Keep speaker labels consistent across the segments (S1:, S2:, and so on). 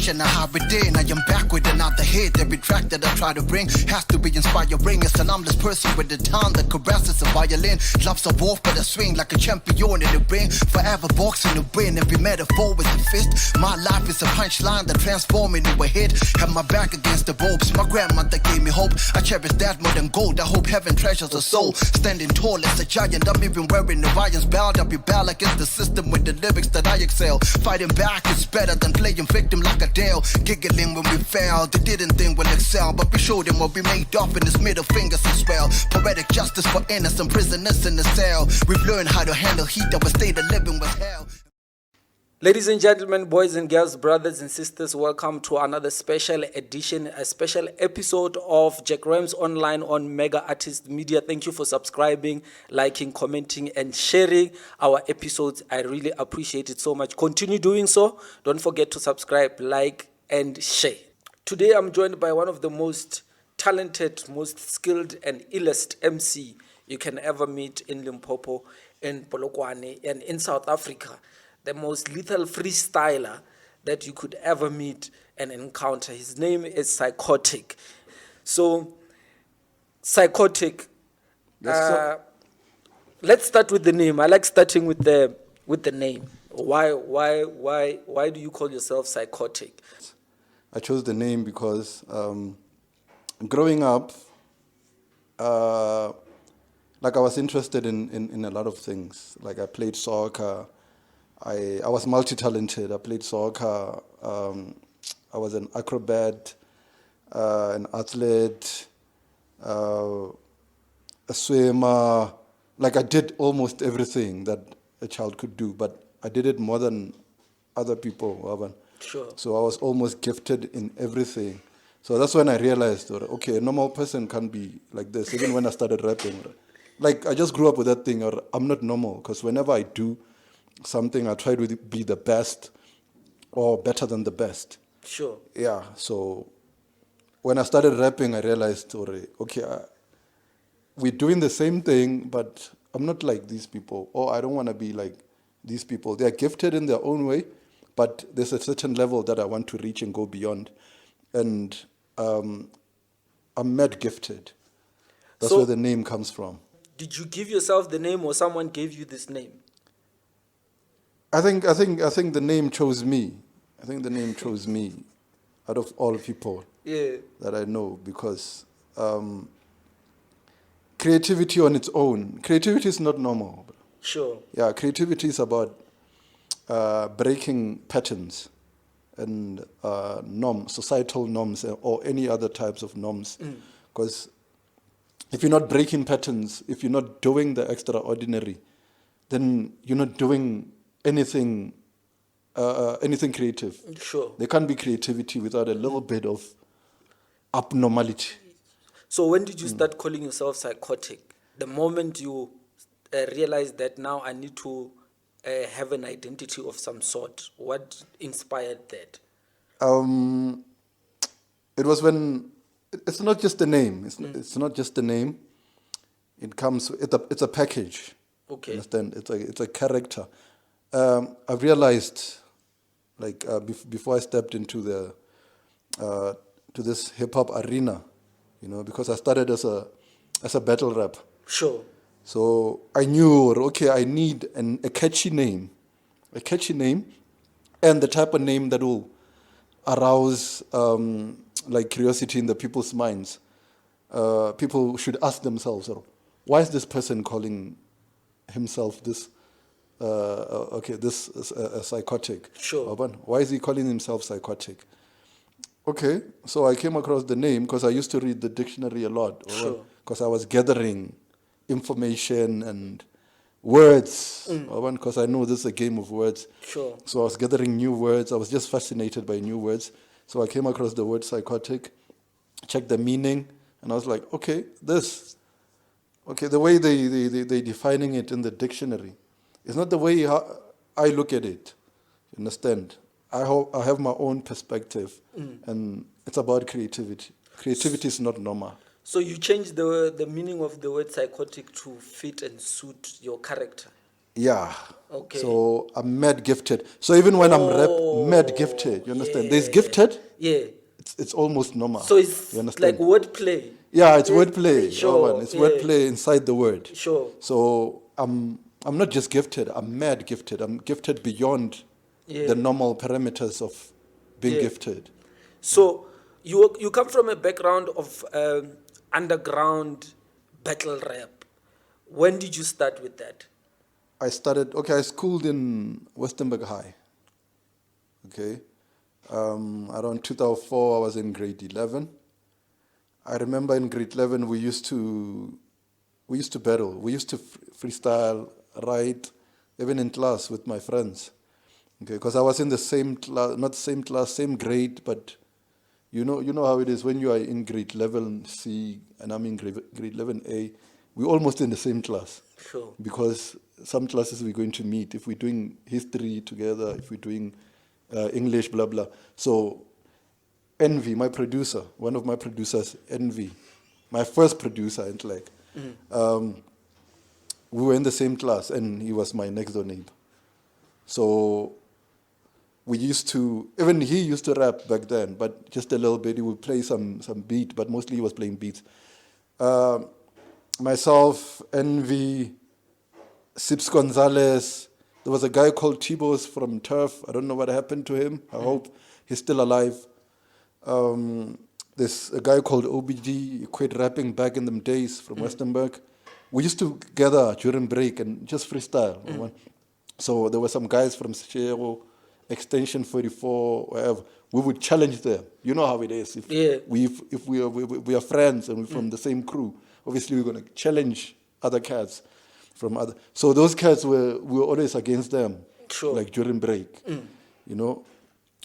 S1: passion I have within. I am back with another hit. Every track that I try to bring has to be inspiring. It's an armless person with a tongue that caresses a violin. Loves a wolf but I swing like a champion in the ring. Forever boxing to win. Every metaphor is a fist. My life is a punchline that transforms into a hit. Have my back against the ropes. My grandmother gave me hope. I cherish that more than gold. I hope heaven treasures a soul. Standing tall as a giant. I'm even wearing Orion's belt. I'll be bad against the system with the lyrics that I excel. Fighting back is better than playing victim like Adele. Giggling when we fail. They didn't think we'll excel, but we showed them what we made up in his middle fingers as well. Poetic justice for innocent prisoners in the cell. We've learned how to handle heat. Our state of living was hell.
S2: Ladies and gentlemen, boys and girls, brothers and sisters, welcome to another special edition, a special episode of Jack Rams Online on Mega Artist Media. Thank you for subscribing, liking, commenting, and sharing our episodes. I really appreciate it so much. Continue doing so. Don't forget to subscribe, like, and share. Today, I'm joined by one of the most talented, most skilled, and illest MC you can ever meet in Limpopo, in Polokwane, and in South Africa. The most lethal freestyler that you could ever meet and encounter. His name is PSYCHOTIC. So, PSYCHOTIc.
S3: Yes,
S2: let's start with the name. I like starting with the name. Why do you call yourself PSYCHOTIC?
S3: I chose the name because growing up, like I was interested in a lot of things. Like I played soccer. I was multi-talented. I played soccer. I was an acrobat, an athlete, a swimmer. Like I did almost everything that a child could do, but I did it more than other people.
S2: Sure.
S3: So I was almost gifted in everything. So that's when I realized, okay, a normal person can't be like this. Even when I started rapping, like I just grew up with that thing. Or I'm not normal because whenever I do something, I try to be the best or better than the best.
S2: Sure.
S3: Yeah, so when I started rapping, I realized, okay, we're doing the same thing, but I'm not like these people, or I don't want to be like these people. They're gifted in their own way, but there's a certain level that I want to reach and go beyond. And I'm mad gifted. That's where the name comes from.
S2: Did you give yourself the name or someone gave you this name?
S3: I think the name chose me. I think the name chose me out of all people that I know, because creativity on its own, creativity is not normal.
S2: Sure.
S3: Yeah, creativity is about breaking patterns and norms, societal norms, or any other types of norms. Because if you're not breaking patterns, if you're not doing the extraordinary, then you're not doing anything creative.
S2: Sure.
S3: There can't be creativity without a little bit of abnormality.
S2: So when did you start calling yourself PSYCHOTIC? The moment you realized that now I need to have an identity of some sort. What inspired that?
S3: It was when it's not just the name. It's not just the name. It comes. It's a package.
S2: Okay.
S3: Understand? It's a character. I realized, like before I stepped into the to this hip hop arena, because I started as a battle rap.
S2: Sure.
S3: So I knew, okay, I need a catchy name, and the type of name that will arouse like curiosity in the people's minds. People should ask themselves, why is this person calling himself this? This is psychotic.
S2: Sure.
S3: Why is he calling himself psychotic? Okay, so I came across the name because I used to read the dictionary a lot.
S2: Sure.
S3: Because I was gathering information and words. Because I know this is a game of words.
S2: Sure.
S3: So I was gathering new words. I was just fascinated by new words. So I came across the word psychotic, checked the meaning, and I was like, okay, the way they defining it in the dictionary. It's not the way I look at it. You understand? I have my own perspective, and it's about creativity. Creativity is not normal.
S2: So you changed the meaning of the word psychotic to fit and suit your character?
S3: Yeah.
S2: Okay.
S3: So I'm mad gifted. So even when I'm mad gifted, you understand? There's gifted.
S2: Yeah.
S3: It's almost normal.
S2: So it's
S3: you understand?
S2: like wordplay.
S3: Yeah, it's wordplay.
S2: Sure.
S3: It's wordplay inside the word.
S2: Sure.
S3: So I'm not just gifted. I'm mad gifted. I'm gifted beyond the normal parameters of being gifted.
S2: So you come from a background of underground battle rap. When did you start with that?
S3: I schooled in Westernburg High. Okay. Around 2004, I was in grade 11. I remember in grade 11, we used to battle. We used to freestyle, write, even in class with my friends. Okay, because I was in the same class, not same class, same grade, but you know how it is when you are in grade 11C and I'm in grade 11A, we're almost in the same class.
S2: Sure.
S3: Because some classes we're going to meet, if we're doing history together, if we're doing English, blah, blah. So Envy, my producer, one of my producers, Envy, my first producer, we were in the same class and he was my next door neighbor. So we used to, even he used to rap back then, but just a little bit. He would play some beat, but mostly he was playing beats. Myself, Envy, Sips Gonzalez. There was a guy called Tibos from Turf. I don't know what happened to him. I hope he's still alive. There's a guy called OBD. He quit rapping back in them days from Westernburg. We used to gather during break and just freestyle. So there were some guys from Sechero, Extension 44, wherever. We would challenge them. You know how it is. If we are friends and we're from the same crew, obviously we're going to challenge other cats from other. So those cats we were always against them.
S2: Sure.
S3: Like during break,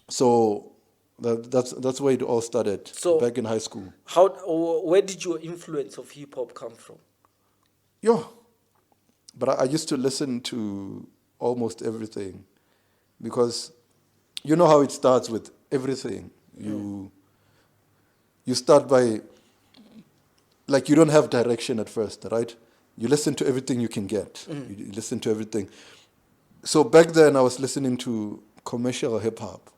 S3: So that's where it all started.
S2: So
S3: back in high school.
S2: Where did your influence of hip hop come from?
S3: But I used to listen to almost everything, because you know how it starts with everything. You start by, like, you don't have direction at first, right? You listen to everything you can get. You listen to everything. So back then I was listening to commercial hip hop.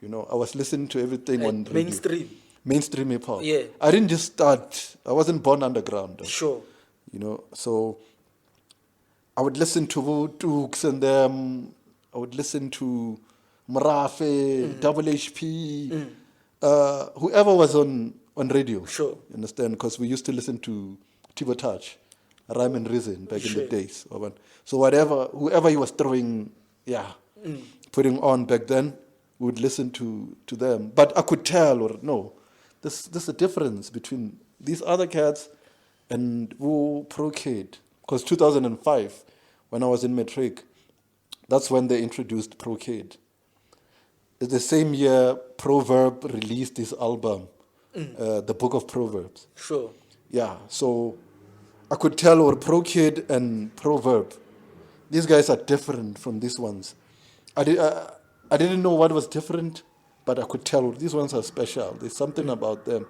S3: I was listening to everything on radio. Mainstream hip hop.
S2: Yeah.
S3: I didn't just start. I wasn't born underground.
S2: Sure.
S3: So I would listen to Tooks and them. I would listen to Marafe, Double HP, whoever was on radio.
S2: Sure.
S3: You understand? Because we used to listen to Tibo Touch, Rhyme and Reason back in the days. So whoever he was throwing, putting on back then, we would listen to them. But I could tell, there's a difference between these other cats and Pro Kid. Because 2005, when I was in Matric, that's when they introduced Pro Kid. It's the same year Proverb released his album, The Book of Proverbs.
S2: Sure.
S3: Yeah, so I could tell Pro Kid and Proverb, these guys are different from these ones. I didn't know what was different, but I could tell these ones are special. There's something about them.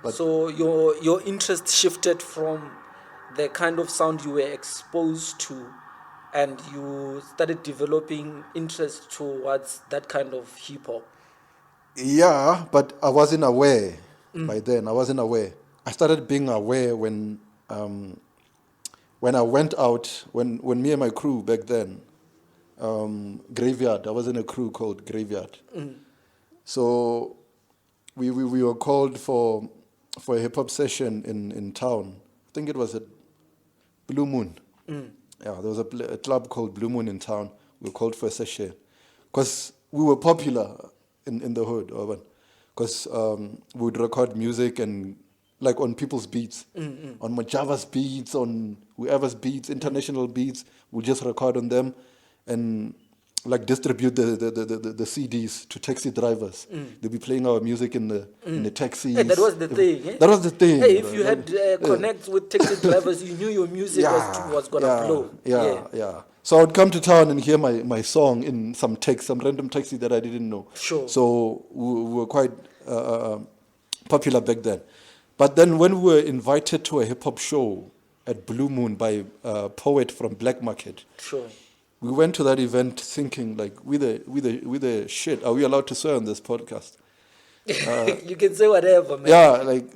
S3: But
S2: so your interest shifted from the kind of sound you were exposed to, and you started developing interest towards that kind of hip hop.
S3: Yeah, but I wasn't aware by then. I wasn't aware. I started being aware when I went out, when me and my crew back then, Graveyard. I was in a crew called Graveyard. So we were called for a hip hop session in town. I think it was at Blue Moon. Yeah, there was a club called Blue Moon in town. We were called for a session because we were popular in the hood. Because we would record music and like on people's beats, on Majava's beats, on whoever's beats, international beats. We'll just record on them and like distribute the CDs to taxi drivers. They'll be playing our music in the taxis.
S2: Hey, that was the thing. Eh?
S3: That was the thing.
S2: Hey, if you had connects with taxi drivers, you knew your music was gonna blow.
S3: Yeah. So I would come to town and hear my song in some random taxi that I didn't know.
S2: Sure.
S3: So we were quite popular back then. But then when we were invited to a hip hop show at Blue Moon by a poet from Black Market.
S2: Sure.
S3: We went to that event thinking like, with the shit, are we allowed to swear on this podcast?
S2: You can say whatever, man.
S3: Yeah, like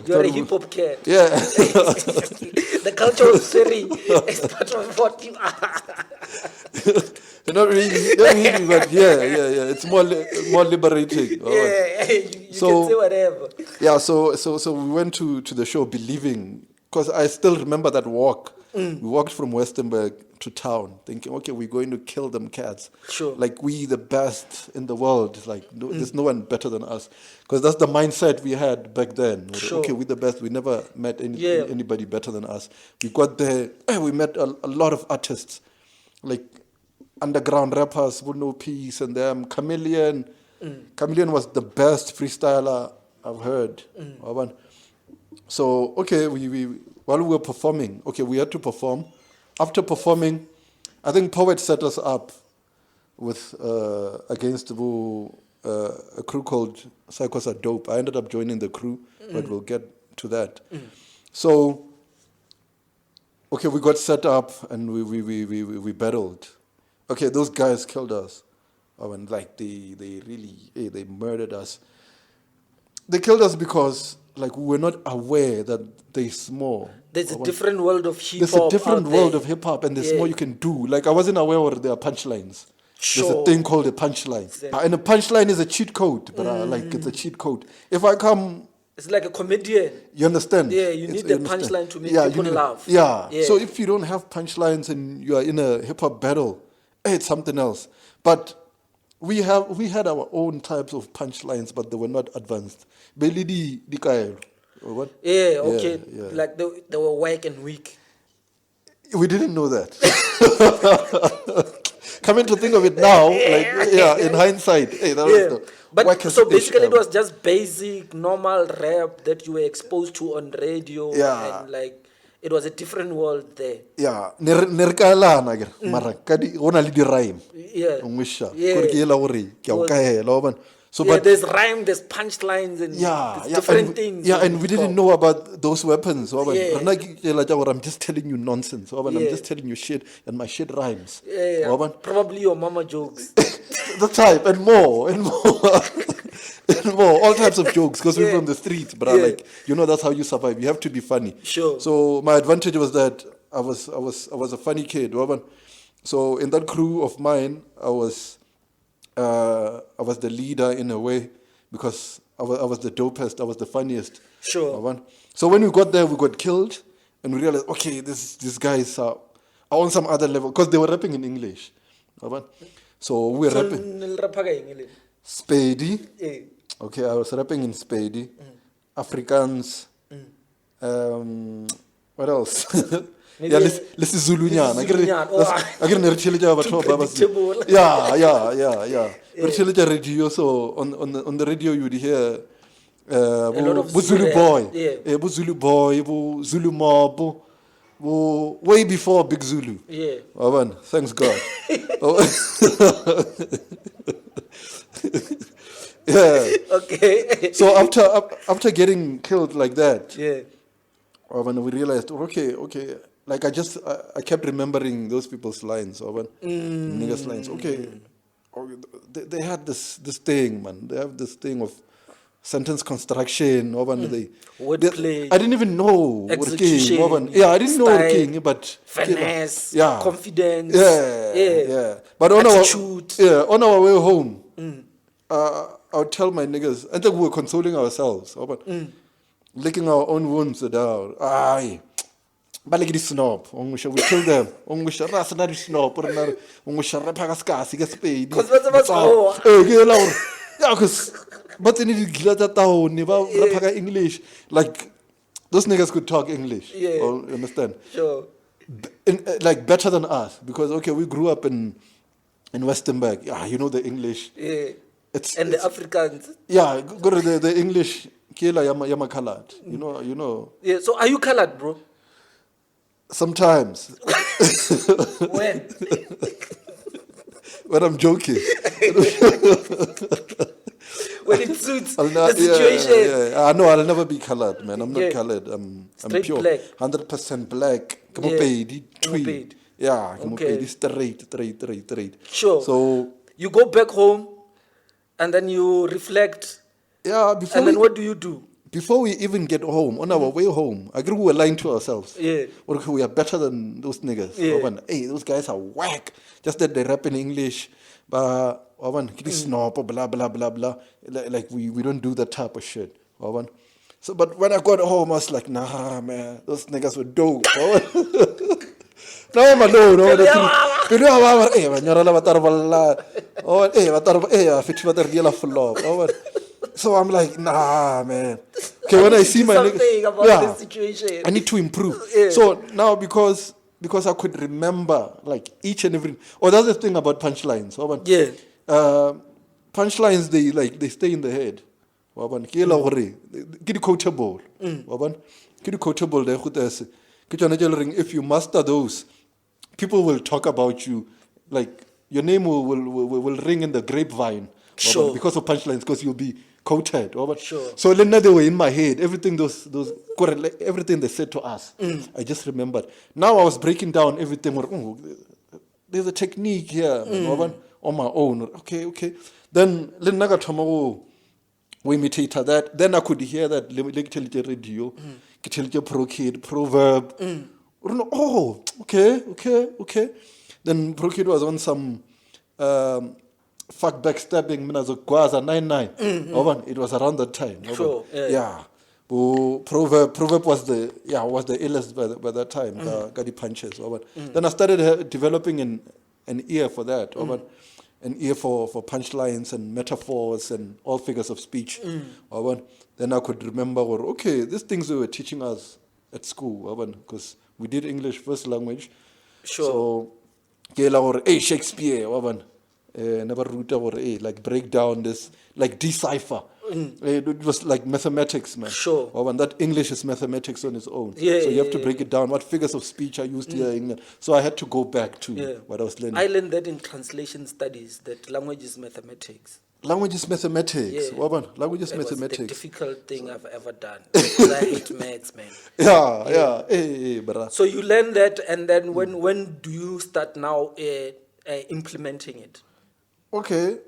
S2: You're a hip hop cat.
S3: Yeah.
S2: The culture of swearing is part of what you are.
S3: Not really, but yeah. It's more liberating.
S2: Yeah, you can say whatever.
S3: Yeah, so we went to the show believing, because I still remember that walk. We walked from Westenberg to town, thinking, okay, we're going to kill them cats.
S2: Sure.
S3: Like, we the best in the world. Like, there's no one better than us. Because that's the mindset we had back then.
S2: Sure.
S3: Okay, we're the best. We never met anybody better than us. We got there. We met a lot of artists. Like, underground rappers, Would No Peace and them. Chameleon. Chameleon was the best freestyler I've heard. So, okay, while we were performing, we had to perform. After performing, I think Poet set us up with against a crew called Psychos Are Dope. I ended up joining the crew, but we'll get to that. So, okay, we got set up and we battled. Okay, those guys killed us. And like they really they murdered us. They killed us because like we were not aware that there's more.
S2: There's a different world of hip hop.
S3: There's a different world of hip hop, and there's more you can do. Like I wasn't aware where there are punchlines.
S2: Sure.
S3: There's a thing called a punchline, and a punchline is a cheat code. But like it's a cheat code. If I come,
S2: it's like a comedian.
S3: You understand?
S2: Yeah, you need the punchline to make people laugh.
S3: Yeah. So if you don't have punchlines and you are in a hip hop battle, it's something else. But we had our own types of punchlines, but they were not advanced. Belidi dikaelo. What?
S2: Yeah, okay. Yeah. Like they were whack and weak.
S3: We didn't know that. Coming to think of it now, in hindsight, that was the
S2: but so basically it was just basic, normal rap that you were exposed to on radio. Yeah. And like it was a different world there.
S3: Yeah. Nerkalana ke mara ka di ona le di rhyme.
S2: Yeah.
S3: Ngwisha. Gore ke ela gore ke a o kaela ba.
S2: So but there's rhyme, there's punchlines and different things.
S3: Yeah, and we didn't know about those weapons. I'm just telling you nonsense. I'm just telling you shit, and my shit rhymes.
S2: Yeah. Probably your mama jokes.
S3: The type, and more. And more, all types of jokes, because we're from the streets, but that's how you survive. You have to be funny.
S2: Sure.
S3: So my advantage was that I was a funny kid. So in that crew of mine, I was the leader in a way, because I was the dopest, I was the funniest.
S2: Sure.
S3: So when we got there, we got killed, and we realized, okay, these guys are on some other level, because they were rapping in English. So we were rapping. Spady. Okay, I was rapping in Spady. Afrikaans. What else? Let's Zulunyana. Yeah. Radio. So on the radio you would hear Zulu Boy. Zulu Boy, Zulu Mob. Way before Big Zulu.
S2: Yeah.
S3: Thanks God. Yeah.
S2: Okay.
S3: So after getting killed like that, when we realized, okay, like I kept remembering those people's lines, niggas' lines. Okay, they had this thing, man. They have this thing of sentence construction.
S2: Wordplay.
S3: I didn't even know
S2: execution.
S3: I didn't know working, but
S2: finesse, confidence.
S3: Yeah. But on our way home, I would tell my niggas, and then we were consoling ourselves, licking our own wounds down. Aye. Baliki snob. We kill them. We shall rasnari snob. We shall repagaskasi get spade.
S2: Because what's
S3: but in the town, never English. Like those niggas could talk English.
S2: Yeah.
S3: You understand?
S2: Sure.
S3: Like better than us, because we grew up in Westenberg. Yeah, you know the English.
S2: Yeah. And the Africans.
S3: Yeah, go to the English. Kila yama colored. You know.
S2: Yeah. So are you colored, bro?
S3: Sometimes.
S2: When?
S3: When I'm joking.
S2: When it's suits
S3: I'll not,
S2: the situation.
S3: Yeah. No, I'll never be colored, man. I'm not
S2: Yeah.
S3: colored. I'm
S2: Straight
S3: pure.
S2: black.
S3: 100% black. Come
S2: Yeah.
S3: on, baby.
S2: Come on, baby.
S3: Yeah, come on,
S2: Okay.
S3: baby. Straight.
S2: Sure.
S3: So,
S2: You go back home, and then you reflect,
S3: yeah,
S2: and then what do you do?
S3: before we even get home, on our way home, I agree we were lying to ourselves.
S2: Yeah.
S3: Okay, we are better than those niggas.
S2: Yeah.
S3: Hey, those guys are whack. Just that they rap in English. But snob, blah, blah, blah, blah. Like we don't do that type of shit. So, but when I got home, I was like, nah, man, those niggas were dope. No, I'm alone. So I'm like, nah, man. Okay, when I see my
S2: something about the situation.
S3: I need to improve.
S2: Yeah.
S3: So now because I could remember like each and every. Oh, that's the thing about punchlines.
S2: Yeah.
S3: Punchlines they stay in the head. Get quotable. Get quotable. If you master those, people will talk about you. Like your name will ring in the grapevine.
S2: Sure.
S3: Because of punchlines, because you'll be quoted.
S2: Sure.
S3: So then they were in my head. Everything everything they said to us, I just remembered. Now I was breaking down everything. There's a technique here on my own. Okay. Then we imitate that. Then I could hear that radio, proverb. Oh, okay. Then Prokid was on some fuck backstabbing, Minazokwaza 99. It was around that time.
S2: Sure.
S3: Yeah. Proverb was the illest by that time. Got the punches. Then I started developing an ear for that. An ear for punchlines and metaphors and all figures of speech. Then I could remember, these things they were teaching us at school, because we did English first language.
S2: Sure.
S3: So, Shakespeare, never root like break down this, like decipher. It was like mathematics, man.
S2: Sure.
S3: That English is mathematics on its own.
S2: Yeah,
S3: so you have to break it down. What figures of speech are used here in England? So I had to go back to what I was learning.
S2: I learned that in translation studies, that language is mathematics.
S3: Language is mathematics.
S2: Yeah.
S3: Language is
S2: That was the
S3: mathematics.
S2: difficult thing I've ever done. Because I hate maths, man.
S3: Yeah. Hey, brother. that.
S2: So you learn that, and then when do you start now implementing it?
S3: Okay,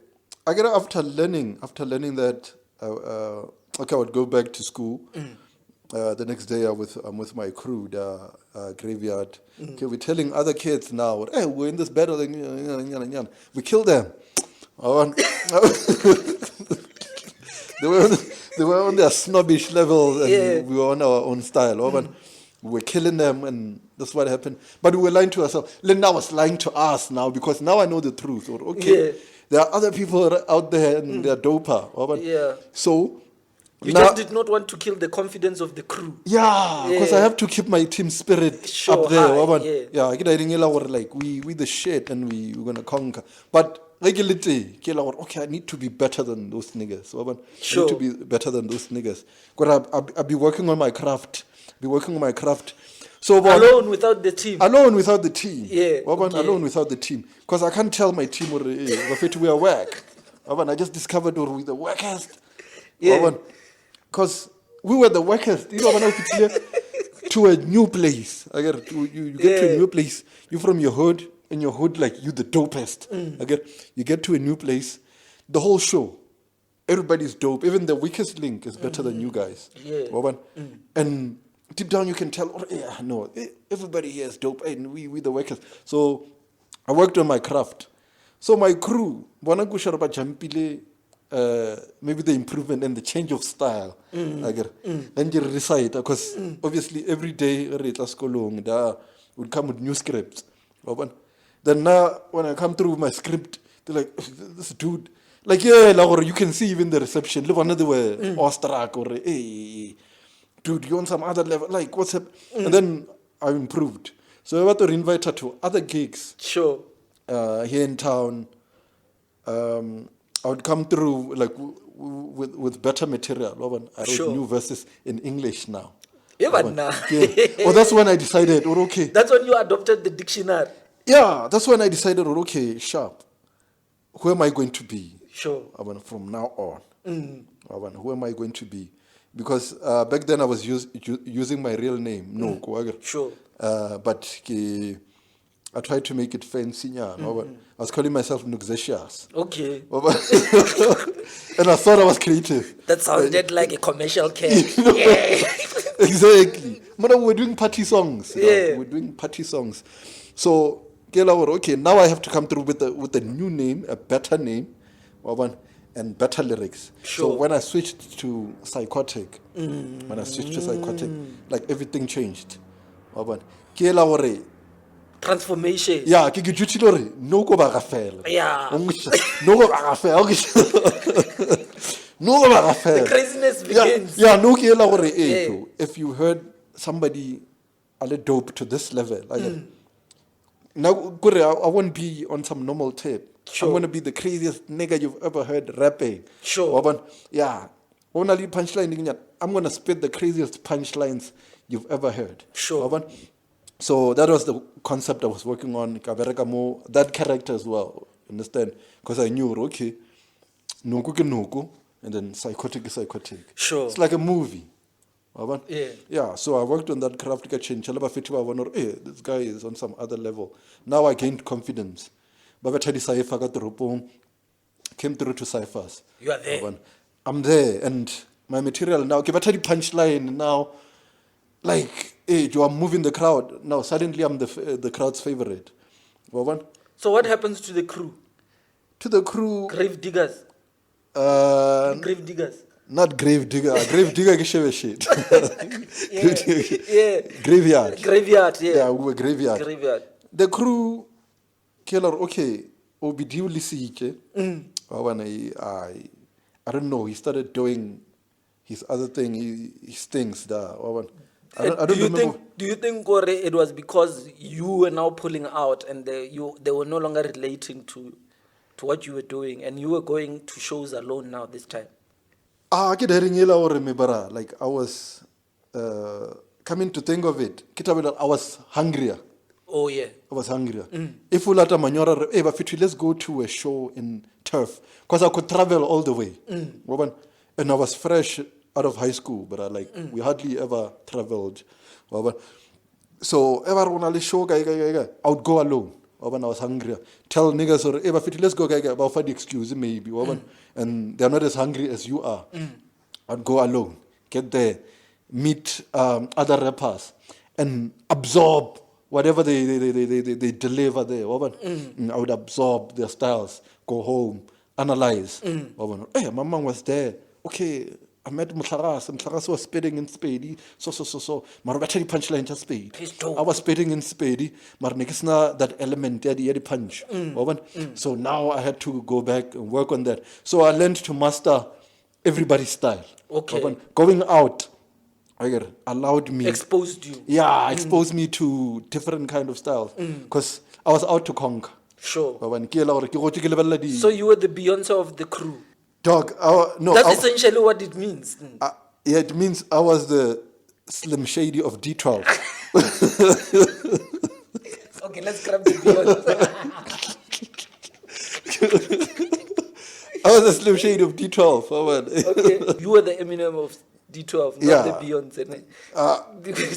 S3: I get after learning that. I would go back to school. The next day, I'm with my crew, the graveyard. Okay, we're telling other kids now, hey, we're in this battle. We kill them. They were on their snobbish level, and we were on our own style. We were killing them, and that's what happened. But we were lying to ourselves. Linda was lying to us now, because now I know the truth. There are other people out there, and they're doper. So
S2: you just did not want to kill the confidence of the crew.
S3: Yeah, because I have to keep my team spirit up there.
S2: High,
S3: like we the shit, and we're gonna conquer. But regularly, I need to be better than those niggas. I need to be better than those niggas. Because I'll be working on my craft. So
S2: alone without the team.
S3: Alone without the team.
S2: Alone
S3: without the team. Because I can't tell my team we are whack. I just discovered we're the wackest. Because we were the wackest. To a new place. You get to a new place. You're from your hood. In your hood, like you the dopest. You get to a new place. The whole show, everybody's dope. Even the weakest link is better than you guys. And deep down you can tell, everybody here is dope, and we the workers. So I worked on my craft. So my crew, maybe the improvement and the change of style. And you recite, because obviously every day would come with new scripts. Then now when I come through with my script, they're like, this dude, or you can see even the reception. They were awestruck, or hey, dude, you on some other level, like what's up? And then I improved. So I had to invite her to other gigs.
S2: Sure.
S3: Here in town. I would come through with better material. I wrote new verses in English now.
S2: Even now.
S3: That's when I decided, okay.
S2: That's when you adopted the dictionary.
S3: Yeah, that's when I decided, okay, sharp. Who am I going to be?
S2: Sure.
S3: From now on. Who am I going to be? Because back then I was using my real name. No,
S2: Sure.
S3: but I tried to make it fancy. I was calling myself Nuxesius.
S2: Okay.
S3: And I thought I was creative.
S2: That sounded like a commercial cat.
S3: Exactly. But we're doing party songs.
S2: Yeah.
S3: We're doing party songs. So, okay, now I have to come through with a new name, a better name, and better lyrics.
S2: Sure.
S3: So when I switched to Psychotic, like everything changed.
S2: Transformation.
S3: Yeah, ke jutile hore no go ba ga fela.
S2: Yeah.
S3: No go ba ga fela. No go ba ga fela.
S2: The craziness begins.
S3: Yeah, no ke ela gore bro, if you heard somebody a le dope to this level, now I won't be on some normal tape.
S2: Sure.
S3: I'm going to be the craziest nigga you've ever heard rapping.
S2: Sure.
S3: Yeah. Only punchline. I'm going to spit the craziest punchlines you've ever heard.
S2: Sure.
S3: So that was the concept I was working on. That character as well. Understand? Because I knew, okay, nuku ke nuku, and then psychotic is psychotic.
S2: Sure.
S3: It's like a movie.
S2: Yeah.
S3: Yeah, so I worked on that craft. This guy is on some other level. Now I gained confidence. Came through to ciphers.
S2: You are there.
S3: I'm there, and my material now. Punchline now. Like, hey, you are moving the crowd. Now suddenly I'm the crowd's favorite.
S2: So what happens to the crew?
S3: To the crew.
S2: Grave diggers. Grave diggers.
S3: Not grave digger. Grave digger shit.
S2: Yeah.
S3: Graveyard.
S2: Graveyard, yeah.
S3: Yeah, we were graveyard.
S2: Graveyard.
S3: The crew, killer, okay, Obidiu Lisiche. I don't know. He started doing his other thing, his things there. I don't remember.
S2: Do you think Gore, it was because you were now pulling out and they were no longer relating to what you were doing and you were going to shows alone now this time?
S3: Like I was coming to think of it. I was hungrier.
S2: Oh yeah.
S3: I was hungrier. If we let a manure, let's go to a show in Turf. Because I could travel all the way. And I was fresh out of high school, but we hardly ever traveled. So everyone show I would go alone. When I was hungry, tell niggas or let's go about for the excuse maybe. And they're not as hungry as you are. I'd go alone, get there, meet other rappers, and absorb whatever they deliver there. I would absorb their styles, go home, analyze. Hey, my mom was there. Okay, I met Mutlaras, and Mutlaras was spitting in Spady. So. Marubachari punchline just Spade. I was spitting in Spady. Marnikisna that element there, the punch. So now I had to go back and work on that. So I learned to master everybody's style.
S2: Okay.
S3: Going out, allowed me.
S2: Exposed you.
S3: Yeah, exposed me to different kind of styles. Because I was out to conquer.
S2: Sure.
S3: So
S2: you were the Beyonce of the crew.
S3: Dog, no.
S2: That's essentially what it means.
S3: Yeah, it means I was the Slim Shady of D12.
S2: Okay, let's grab the Beyonce.
S3: I was the Slim Shady of D12.
S2: Okay, you were the Eminem of D12, not the Beyonce.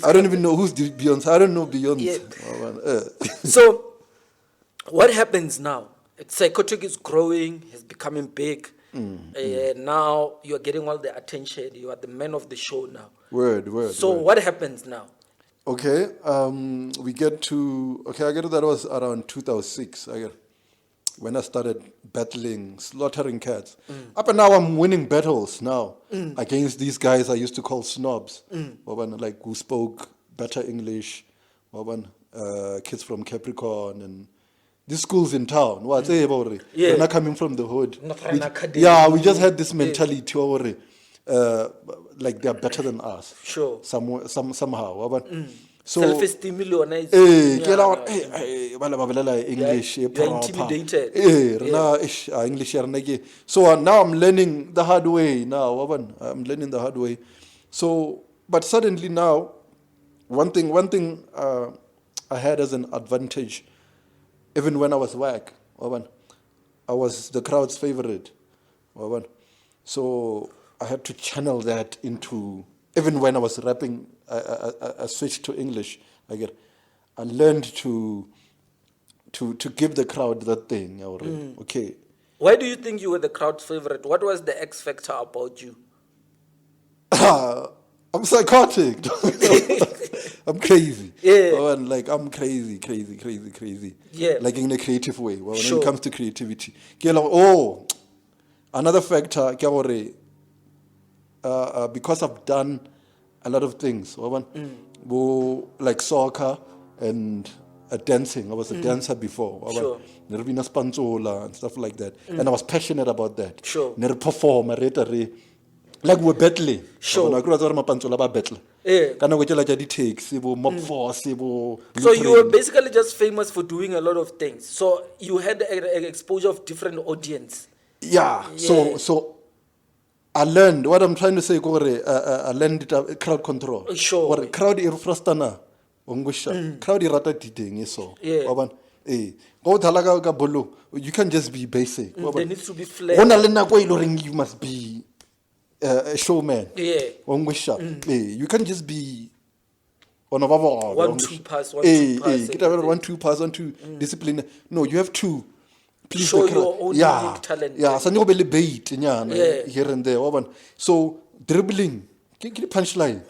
S3: I don't even know who's the Beyonce. I don't know Beyonce.
S2: Yeah. So, what happens now? Psychotic is growing, it's becoming big. Now you're getting all the attention. You are the man of the show now.
S3: Word.
S2: So what happens now?
S3: Okay, we get to... Okay, I get that was around 2006. When I started battling, slaughtering cats. Up and now I'm winning battles now against these guys I used to call snobs. Like who spoke better English. Kids from Capricorn and... These schools in town, they're not coming from the hood. We just had this mentality, like they're better than us.
S2: Sure.
S3: Somehow. So,
S2: self-esteem, English.
S3: You're
S2: intimidated.
S3: English. So now I'm learning the hard way now. I'm learning the hard way. So, but suddenly now, one thing I had as an advantage. Even when I was whack, I was the crowd's favorite. So I had to channel that into, even when I was rapping, I switched to English. I learned to give the crowd that thing. Okay.
S2: Why do you think you were the crowd's favorite? What was the X factor about you?
S3: I'm psychotic. I'm crazy.
S2: Yeah.
S3: Oh, and like I'm crazy.
S2: Yeah.
S3: Like in a creative way. Well, when
S2: Sure.
S3: it comes to creativity. Oh, another factor, because I've done a lot of things. Like soccer and dancing. I was a dancer before.
S2: Sure.
S3: And stuff like that. And I was passionate about that.
S2: Sure.
S3: Perform, like we're battling.
S2: Sure.
S3: Battle.
S2: Yeah. So you were basically just famous for doing a lot of things. So you had an exposure of different audience.
S3: Yeah. So I learned what I'm trying to say. I learned crowd control.
S2: Sure.
S3: What crowd irfrastana. Crowd irata diding so.
S2: Yeah.
S3: You can't just be basic.
S2: There needs to be flair.
S3: You must be a showman.
S2: Yeah.
S3: You can't just be on a
S2: 1-2 pass, 1-2 pass.
S3: 1-2 discipline. No, you have to please
S2: Show
S3: the crowd.
S2: your own unique talent.
S3: Yeah, so you bait here and there. So dribbling, punchline.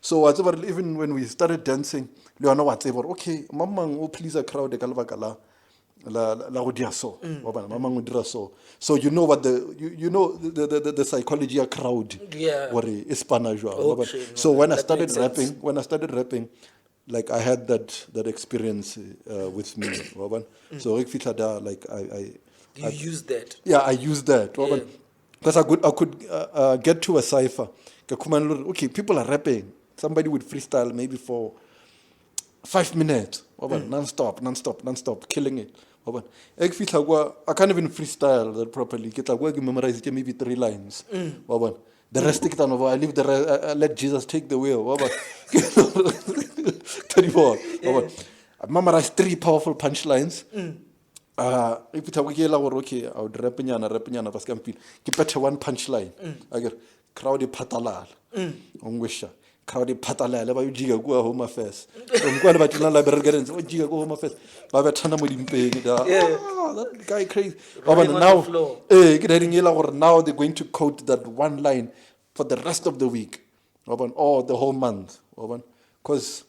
S3: So even when we started dancing, okay, mamang please a crowd so you know what the psychology of crowd.
S2: Yeah. Okay,
S3: So when I
S2: that
S3: started
S2: makes sense.
S3: rapping, like I had that experience with me. So like
S2: You used that.
S3: yeah, I used that. Because I could get to a cipher. Okay, people are rapping. Somebody would freestyle maybe for 5 minutes. Non-stop, killing it. I can't even freestyle that properly. I memorize maybe 3 lines. The rest, I leave the rest, I let Jesus take the wheel. 34. I memorized 3 powerful punchlines. Okay, I would rap keep one punchline. I get crowd patalal. Crowd patalal. Ba jiga go home affairs. Go home affairs. That guy crazy. Now they're going to quote that one line for the rest of the week. Or the whole month. Because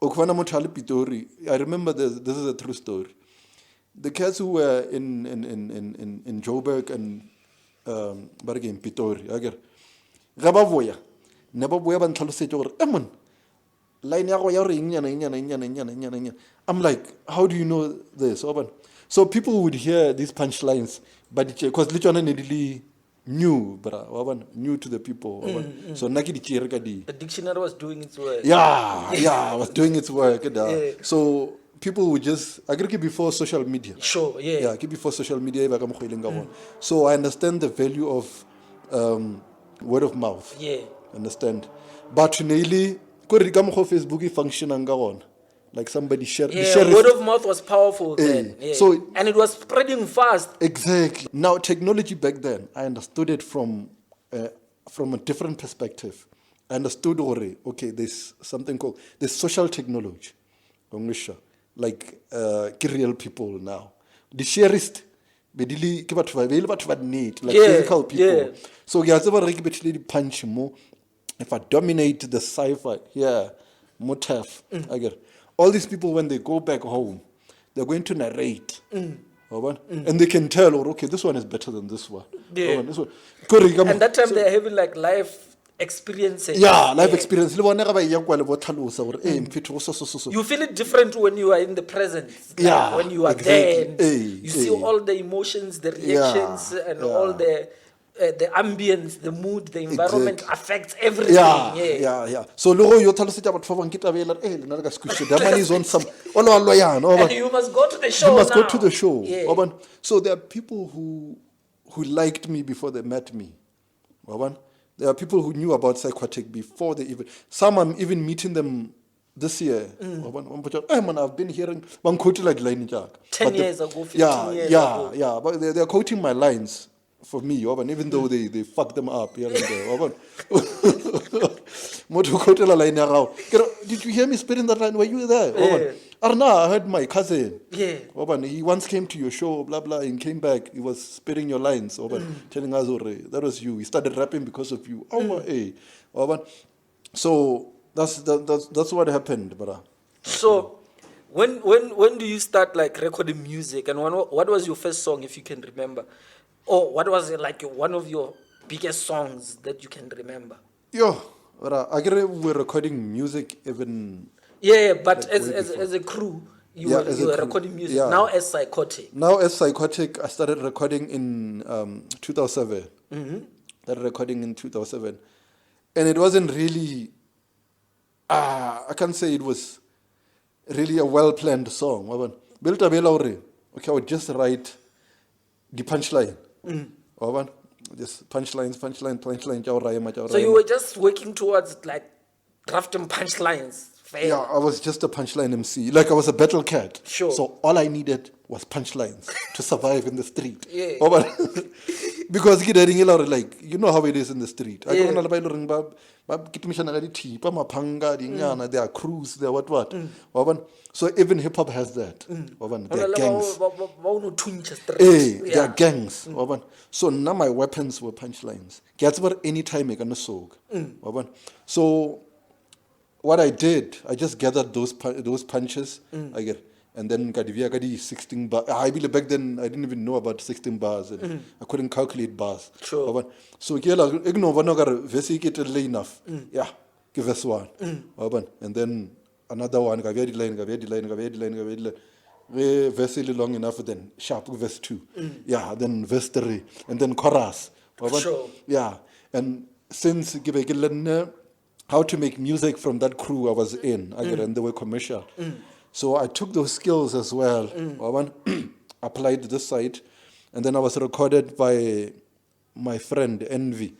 S3: I remember this is a true story. The cats who were in Joburg and in Pitori, never boy ban thalose gore emon line ya go ya re inyana. I'm like, how do you know this? So people would hear these punchlines, but because literally really new, new to the people. So
S2: The dictionary was doing its work.
S3: Yeah, was doing its work.
S2: Yeah.
S3: So people would just, I agree before social media.
S2: Sure, yeah.
S3: Yeah, before social media. So I understand the value of word of mouth.
S2: Yeah.
S3: Understand? But nearly, Facebook function like somebody share.
S2: Yeah, word of mouth was powerful then. Yeah.
S3: So,
S2: and it was spreading fast.
S3: Exactly. Now, technology back then, I understood it from a different perspective. I understood, okay, there's something called there's social technology. Like real people now. The sharest, like physical people.
S2: Yeah.
S3: So you have to punch more. If I dominate the cipher here, more tough. I get all these people when they go back home, they're going to narrate. And they can tell, okay, this one is better than this one.
S2: Yeah.
S3: This one.
S2: And that time they're having like life experiences.
S3: Yeah, life experience. You
S2: feel it different when you are in the present.
S3: Yeah,
S2: when you are
S3: exactly.
S2: there. You see all the emotions, the reactions, and all the ambience, the mood, the environment affects everything.
S3: Yeah. So you tell us about the money is on some.
S2: And you must go to the show.
S3: You must
S2: now.
S3: go to the show.
S2: Yeah.
S3: So there are people who liked me before they met me. There are people who knew about Psychotic before they even. Some I'm even meeting them this year. Man, I've been hearing one quote like line
S2: 10 years ago, 15 years
S3: ago.
S2: ago.
S3: Yeah, but they're quoting my lines for me, even though they fuck them up here and there. Did you hear me spitting that line? Were you there? Arna, I heard my cousin.
S2: Yeah.
S3: He once came to your show, blah blah, and came back. He was spitting your lines, telling us, that was you. He started rapping because of you. So that's what happened, brother.
S2: So when do you start like recording music, and what was your first song, if you can remember? Or what was it, like one of your biggest songs that you can remember?
S3: I get we're recording music even.
S2: Yeah, but
S3: like
S2: as a crew, you
S3: crew.
S2: were recording music.
S3: Yeah.
S2: Now as Psychotic.
S3: Now as Psychotic, I started recording in 2007. Started recording in 2007, and it wasn't really. I can't say it was really a well-planned song. Okay, I would just write the punchline. Just punchline.
S2: So you were just working towards like drafting punchlines. Fair.
S3: Yeah, I was just a punchline MC. Like I was a battle cat.
S2: Sure.
S3: So all I needed was punchlines to survive in the street.
S2: Yeah.
S3: Because like you know how it is in the street.
S2: Yeah.
S3: There are crews, there are what. So even hip hop has that. There are gangs. There are gangs. So now my weapons were punchlines. That's what any time I can soak. So what I did, I just gathered those punches, and then got 16 bars. I believe back then I didn't even know about 16 bars, and I couldn't calculate bars.
S2: Sure.
S3: So ignore enough. Yeah, give us one. And then another one, verse long enough, then sharp verse 2. Yeah, then verse 3, and then chorus.
S2: Sure.
S3: Yeah, and since how to make music from that crew I was in, and they were commercial. So I took those skills as well, applied to this side, and then I was recorded by my friend Envy,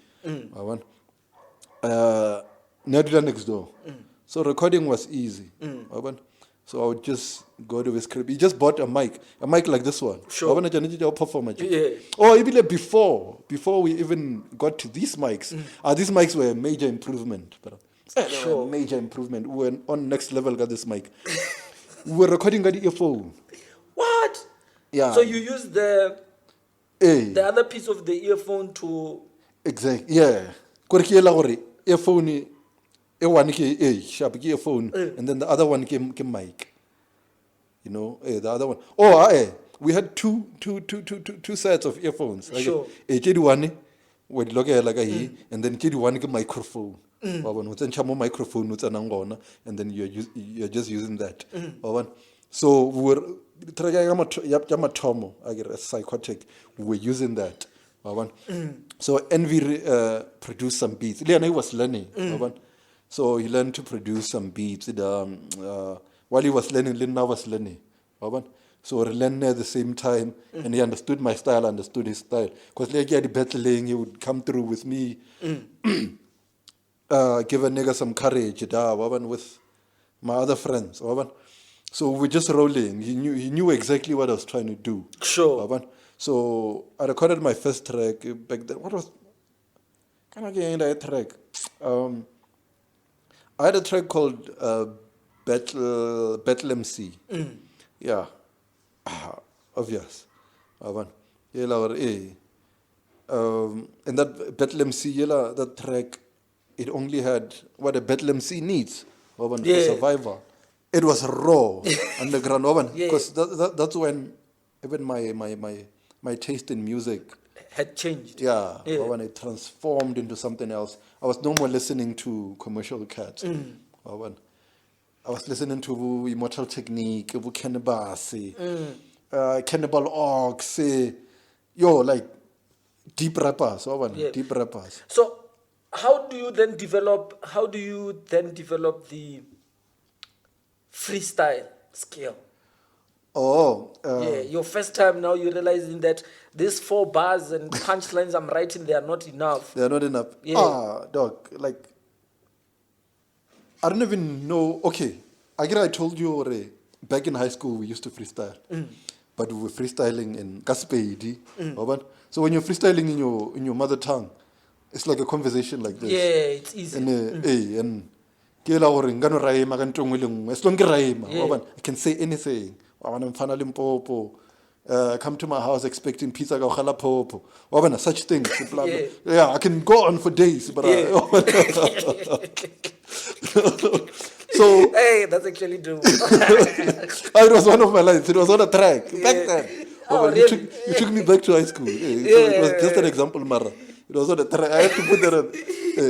S3: next door. So recording was easy. So I would just go to his crib. He just bought a mic like this one.
S2: Sure.
S3: Yeah. Or even before we even got to these mics, these mics were a major improvement.
S2: Sure.
S3: Major improvement. We were on next level. Got this mic. We were recording on the earphone.
S2: What?
S3: Yeah.
S2: So you use the other piece of the earphone to.
S3: Exactly. Yeah. Earphone. One came sharp earphone, and then the other one came mic. The other one. We had two sets of earphones.
S2: Sure.
S3: One with and then one microphone. Microphone, and then you're just using that. So we were Psychotic. We were using that. So Envy produced some beats. Leon was learning. So he learned to produce some beats. While he was learning, Lena was learning. So we learned at the same time, and he understood my style, understood his style. Because like he had battling, he would come through with me, give a nigga some courage, with my other friends. So we were just rolling. He knew exactly what I was trying to do.
S2: Sure.
S3: So I recorded my first track back then. What was? Can I get that track? I had a track called Battle MC. Yeah. Obvious. And that Battle MC, that track, it only had what a Battle MC needs for survival. It was raw underground. Because that's when even my taste in music
S2: had changed.
S3: Yeah. When it transformed into something else. I was no more listening to commercial cats. I was listening to Immortal Technique, Cannibal Ox, like deep rappers. Deep rappers.
S2: So how do you then develop the freestyle skill? Your first time now you're realizing that these 4 bars and punchlines I'm writing, they are not enough.
S3: They are not enough.
S2: Yeah.
S3: Dog, like, I don't even know. Okay, I told you already, back in high school we used to freestyle. But we were freestyling in Gaspedi. So when you're freestyling in your mother tongue, it's like a conversation like this.
S2: Yeah, it's easy.
S3: And as long I can say anything. Come to my house expecting pizza popo. Such things. Yeah, I can go on for days. But so
S2: hey, that's actually true.
S3: it was one of my lines. It was on a track back then.
S2: Really?
S3: You took me back to high school. So it was just an example, Mara. It was on a track. I had to put that on.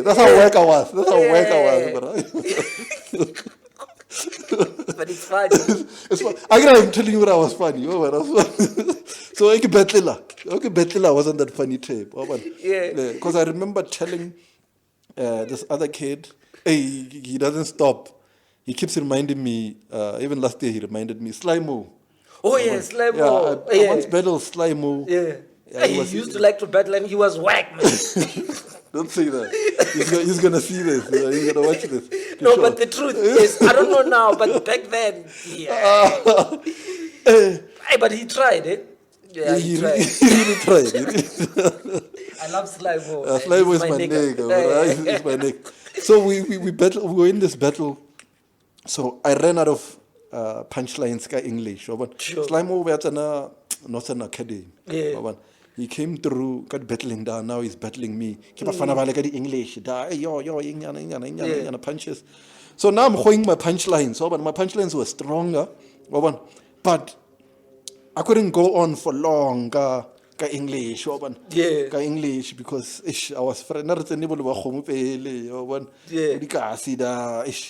S3: That's how work I was. That's how work I was, Mara.
S2: But it's funny.
S3: It's fun. I'm telling you what I was funny. So Betlela wasn't that funny tape.
S2: Yeah.
S3: Because I remember telling this other kid, hey, he doesn't stop. He keeps reminding me, even last year he reminded me, Slimo.
S2: Oh, yeah, Slimo.
S3: I once battled Slimo.
S2: Yeah. He used to like to battle and he was whack, man.
S3: Don't say that. He's gonna see this. He's gonna watch this.
S2: No,
S3: sure.
S2: but the truth is, I don't know now, but back then, hey, but he tried, eh? Yeah, he tried.
S3: He really tried.
S2: I love Slimo.
S3: Slimo is my nigga. He's my nigga. So we battle. We were in this battle. So I ran out of punchlines ka English. Sure. Slimo was at Northern Academy.
S2: Yeah.
S3: He came through, got battling down. Now he's battling me. Keep the English. Yo, punches. So now I'm holding my punchlines. So, but my punchlines were stronger. But I couldn't go on for long. Ka English.
S2: Yeah.
S3: Ka English because I was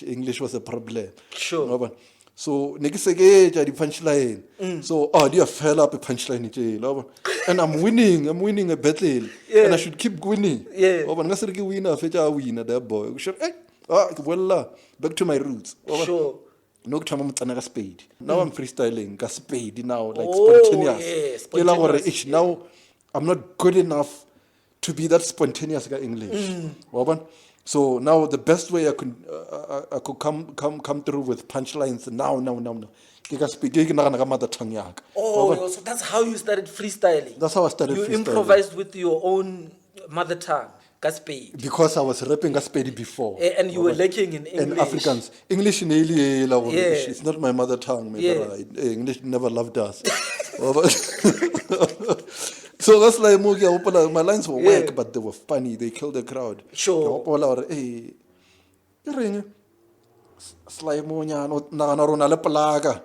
S3: English was a problem.
S2: Sure.
S3: So negiseke the punchline. So they fell up a punchline and I'm winning a battle. And I should keep winning.
S2: Yeah.
S3: Winner that boy. Back to my roots.
S2: Sure.
S3: No time I'm spade. Now I'm freestyling, spade now, like spontaneous.
S2: Yeah, spontaneous.
S3: Now I'm not good enough to be that spontaneous guy English. So now the best way I could come through with punchlines now. Mother tongue.
S2: Oh, so that's how you started freestyling.
S3: That's how I started freestyling.
S2: You improvised with your own mother tongue, Gaspedi.
S3: Because I was rapping Gaspedi before.
S2: And you were lacking in English.
S3: And Africans. English it's not my mother tongue. English never loved us. So that's like my lines were whack, but they were funny. They killed the crowd.
S2: Sure.
S3: Hey, Slimo na rona le plaga.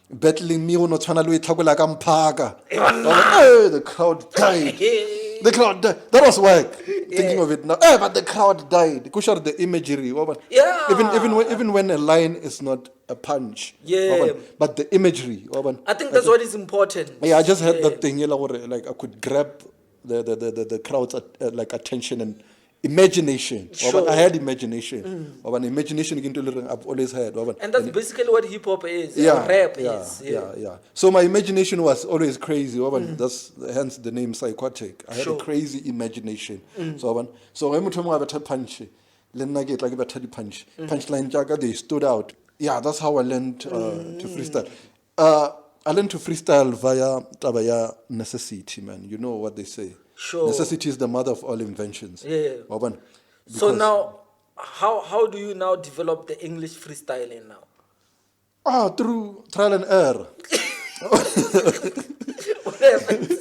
S3: Battling me no tshwana le itlhakola ka mpaka. The crowd died. The crowd died. That was whack. Thinking of it now. But the crowd died. Kushar the imagery. Even when a line is not a punch.
S2: Yeah.
S3: But the imagery.
S2: I think that's what is important.
S3: Yeah, I just had that thing, like I could grab the crowd's like attention and imagination.
S2: Sure.
S3: I had imagination. Imagination I've always had.
S2: And that's basically what hip hop is. Rap is.
S3: Yeah. So my imagination was always crazy. That's hence the name Psychotic. I had a crazy imagination. So every time I have a punch, punch. Punchline they stood out. Yeah, that's how I learned to freestyle. I learned to freestyle via necessity, man. You know what they say.
S2: Sure.
S3: Necessity is the mother of all inventions.
S2: Yeah. So now, how do you now develop the English freestyling now?
S3: Through trial and error.
S2: What happens?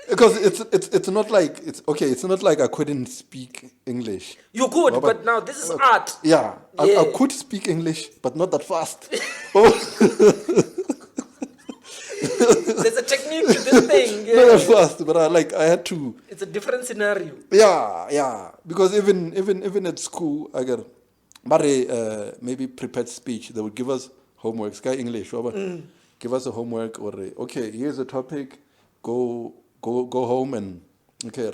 S3: Because it's not like it's not like I couldn't speak English.
S2: You could, but now this is art.
S3: Yeah. I could speak English, but not that fast.
S2: There's a technique to this thing.
S3: Not that fast, but I had to.
S2: It's a different scenario.
S3: Yeah. Because even at school, I get maybe prepared speech. They would give us homework. Sky English, give us a homework or okay, here's a topic. Go home and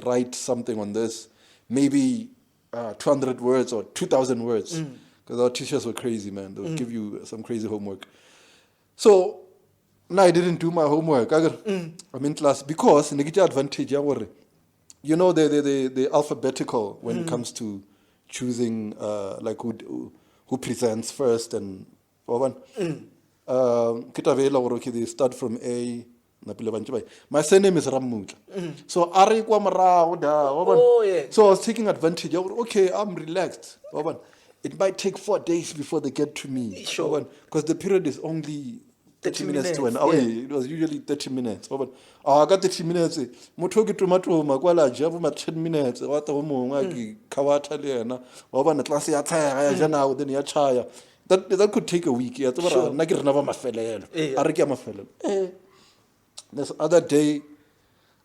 S3: write something on this. Maybe 200 words or 2,000 words. Because our teachers were crazy, man. They would give you some crazy homework. So now I didn't do my homework. I'm in class because the advantage. You know the alphabetical when it comes to choosing like who presents first and Okay, they start from A. My surname is Ramutla. So Ari kwa marago da.
S2: Oh, yeah.
S3: So I was taking advantage. Okay, I'm relaxed. It might take 4 days before they get to me.
S2: Sure.
S3: Because the period is only 30 minutes to an
S2: minutes,
S3: hour.
S2: yeah.
S3: It was usually 30 minutes. I got 30 minutes. Motoki tomato makwala jabu ma 10 minutes. Wata umo ngaki kawata liena. Na klasi ya taya ya jana uden ya chaya. That could take a week. Ya
S2: Sure.
S3: nagir nava mafelelo.
S2: Yeah.
S3: Arikia mafelelo. This other day,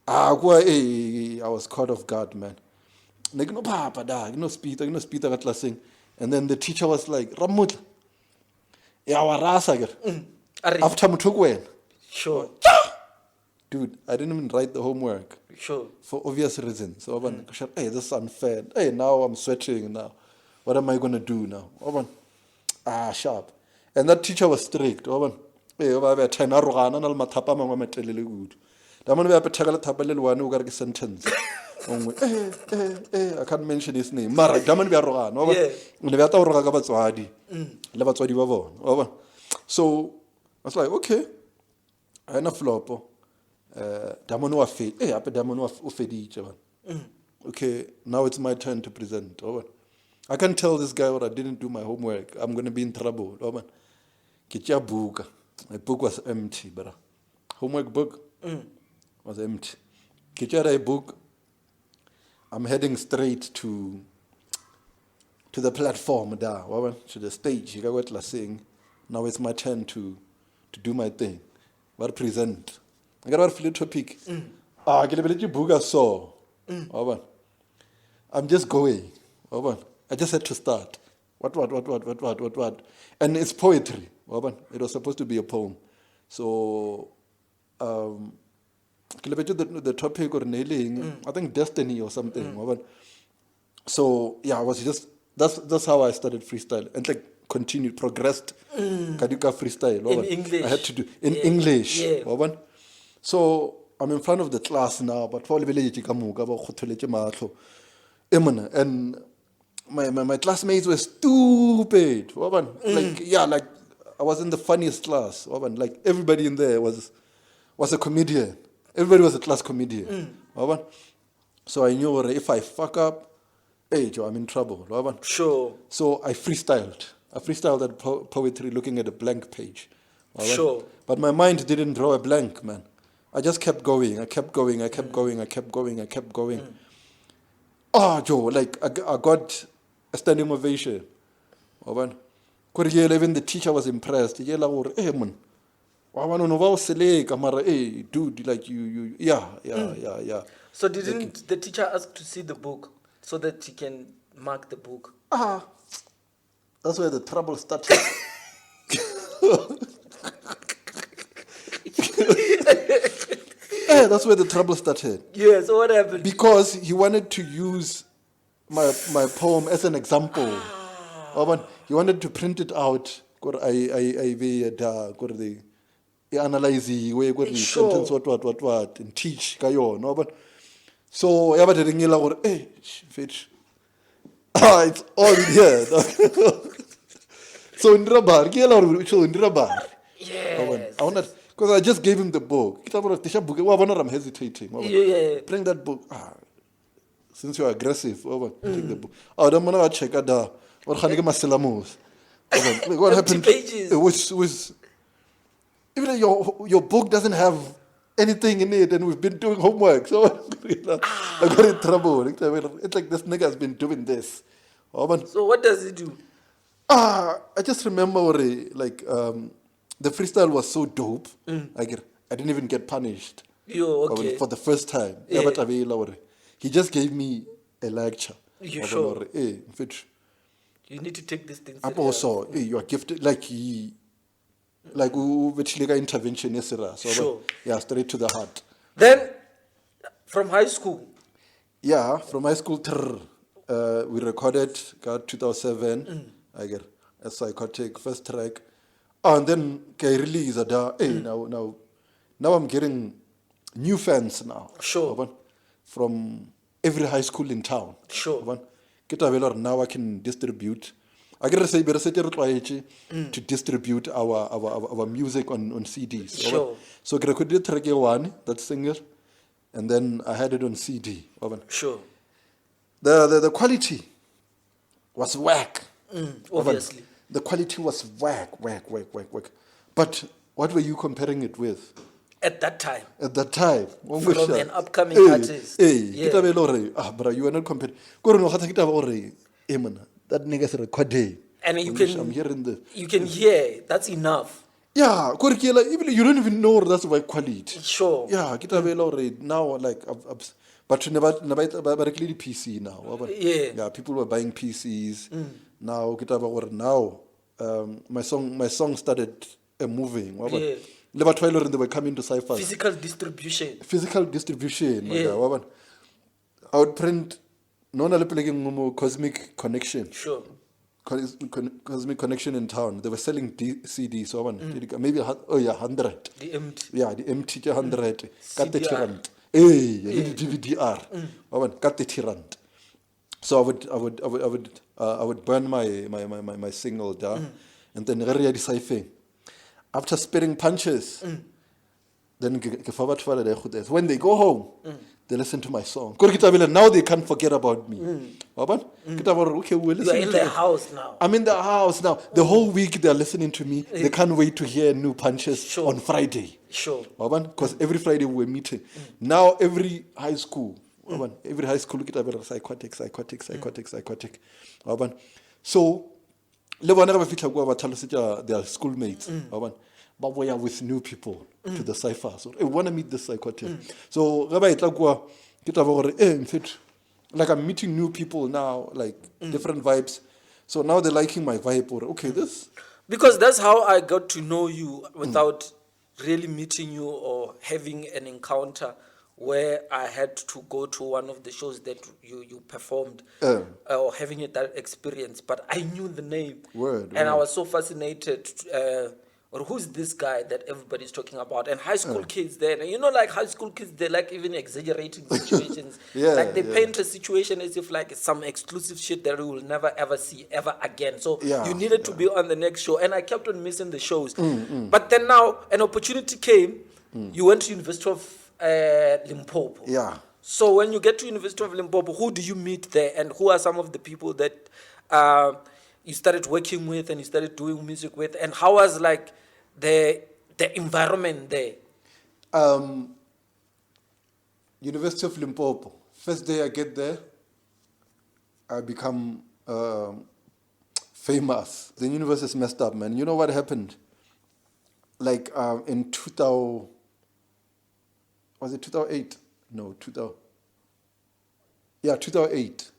S3: I was caught off guard, man. Like, no papa da, no speed at last thing. And then the teacher was like, Ramut, ya warasa ger. After mutugwen.
S2: Sure.
S3: Dude, I didn't even write the homework.
S2: Sure.
S3: For obvious reasons. So, hey, this is unfair. Hey, now I'm sweating now. What am I going to do now? Sharp. And that teacher was strict. Hey, I can't mention his name. So I was like, okay, I know flop. Okay, now it's my turn to present. I can't tell this guy what I didn't do my homework. I'm going to be in trouble. My book was empty, but homework book was empty. Kichara book. I'm heading straight to the platform there, to the stage. You got what saying. Now it's my turn to do my thing. What present? I got what topic. I get a book I saw. I'm just going. I just had to start. What? And it's poetry. It was supposed to be a poem. So, the topic or nailing, I think destiny or something. So, yeah, I was just, that's how I started freestyle. And like continued, progressed. Kaduka freestyle.
S2: In English.
S3: I had to do, in English. Yeah. So, I'm in front of the class now, but and my classmates were stupid. Like I was in the funniest class. Like everybody in there was a comedian. Everybody was a class comedian. So I knew if I fuck up, hey Joe, I'm in trouble.
S2: Sure.
S3: So I freestyled. That poetry looking at a blank page.
S2: Sure.
S3: But my mind didn't draw a blank, man. I just kept going. I kept going. Oh, Joe, like I got a standing ovation. Even the teacher was impressed. Hey, man. Hey, dude, like you, yeah.
S2: So didn't the teacher ask to see the book so that he can mark the book?
S3: That's where the trouble started. That's where the trouble started.
S2: Yeah, so what happened?
S3: Because he wanted to use my poem as an example. He wanted to print it out. Analyze sentence what and teach kayo. So it's all in here. So in Rabar,
S2: yes.
S3: Because I just gave him the book. I'm hesitating.
S2: Yeah.
S3: Bring that book. Since you're aggressive, take the book. I don't want to check it out. What happened?
S2: Pages.
S3: It was even your book doesn't have anything in it, and we've been doing homework. So I got in trouble. It's like this nigga has been doing this.
S2: So what does he do?
S3: I just remember the freestyle was so dope. I didn't even get punished.
S2: Okay.
S3: For the first time.
S2: Yeah.
S3: He just gave me a lecture.
S2: You sure?
S3: You
S2: need to take this thing
S3: serious. Also, you are gifted we intervention yesterday. So
S2: sure.
S3: Yeah, straight to the heart.
S2: Then from high school?
S3: Yeah, from high school we recorded 2007. A psychotic first track. And then I release now I'm getting new fans now.
S2: Sure.
S3: From every high school in town.
S2: Sure.
S3: Now I can distribute. I get to say, better to distribute our music on CDs.
S2: Sure.
S3: So I could do track one, that singer, and then I had it on CD.
S2: Sure.
S3: The quality was whack.
S2: Obviously.
S3: The quality was whack. But what were you comparing it with?
S2: At that time.
S3: At that time.
S2: From an upcoming artist.
S3: Yeah. Bro, you were not comparing. That nigga's recording.
S2: And
S3: I'm hearing this.
S2: you can hear, that's enough.
S3: Yeah, you don't even know that's my quality.
S2: Sure.
S3: Yeah, now like but never clearly PC now. Yeah, people were buying PCs. Now my song started moving.
S2: Yeah.
S3: They were coming to sci-fi.
S2: Physical distribution.
S3: Yeah. I would print Cosmic Connection.
S2: Sure.
S3: Cosmic Connection in town. They were selling CDs. So maybe 100.
S2: The empty.
S3: Yeah, the empty 100. Cut the
S2: CDR.
S3: tyrant. The DVDR. Cut the tyrant. So I would burn my single down, and then ready after spitting punches, then when they go home, they listen to my song. Now they can't forget about me.
S2: You are in the house now.
S3: I'm in the house now. The whole week they're listening to me. They can't wait to hear new punches on Friday.
S2: Sure.
S3: Because every Friday we're meeting. Now every high school, psychotic. So, they are schoolmates. But we are with new people to the cipher. So I want to meet the psychotic. So like I'm meeting new people now, like different vibes. So now they're liking my vibe. Okay, this.
S2: Because that's how I got to know you without really meeting you or having an encounter where I had to go to one of the shows that you performed or having that experience. But I knew the name. I was so fascinated. Or who's this guy that everybody's talking about? And high school kids then, like high school kids, they like even exaggerating situations. Like they paint a situation as if like it's some exclusive shit that we will never ever see ever again. So you needed to be on the next show. And I kept on missing the shows. But then now an opportunity came. You went to University of Limpopo.
S3: Yeah.
S2: So when you get to University of Limpopo, who do you meet there? And who are some of the people that you started working with and you started doing music with, and how was like the environment there?
S3: University of Limpopo. First day I get there, I become famous. The universe is messed up, man. You know what happened? Like in 2000, was it 2008? No, 2000. Yeah, 2008.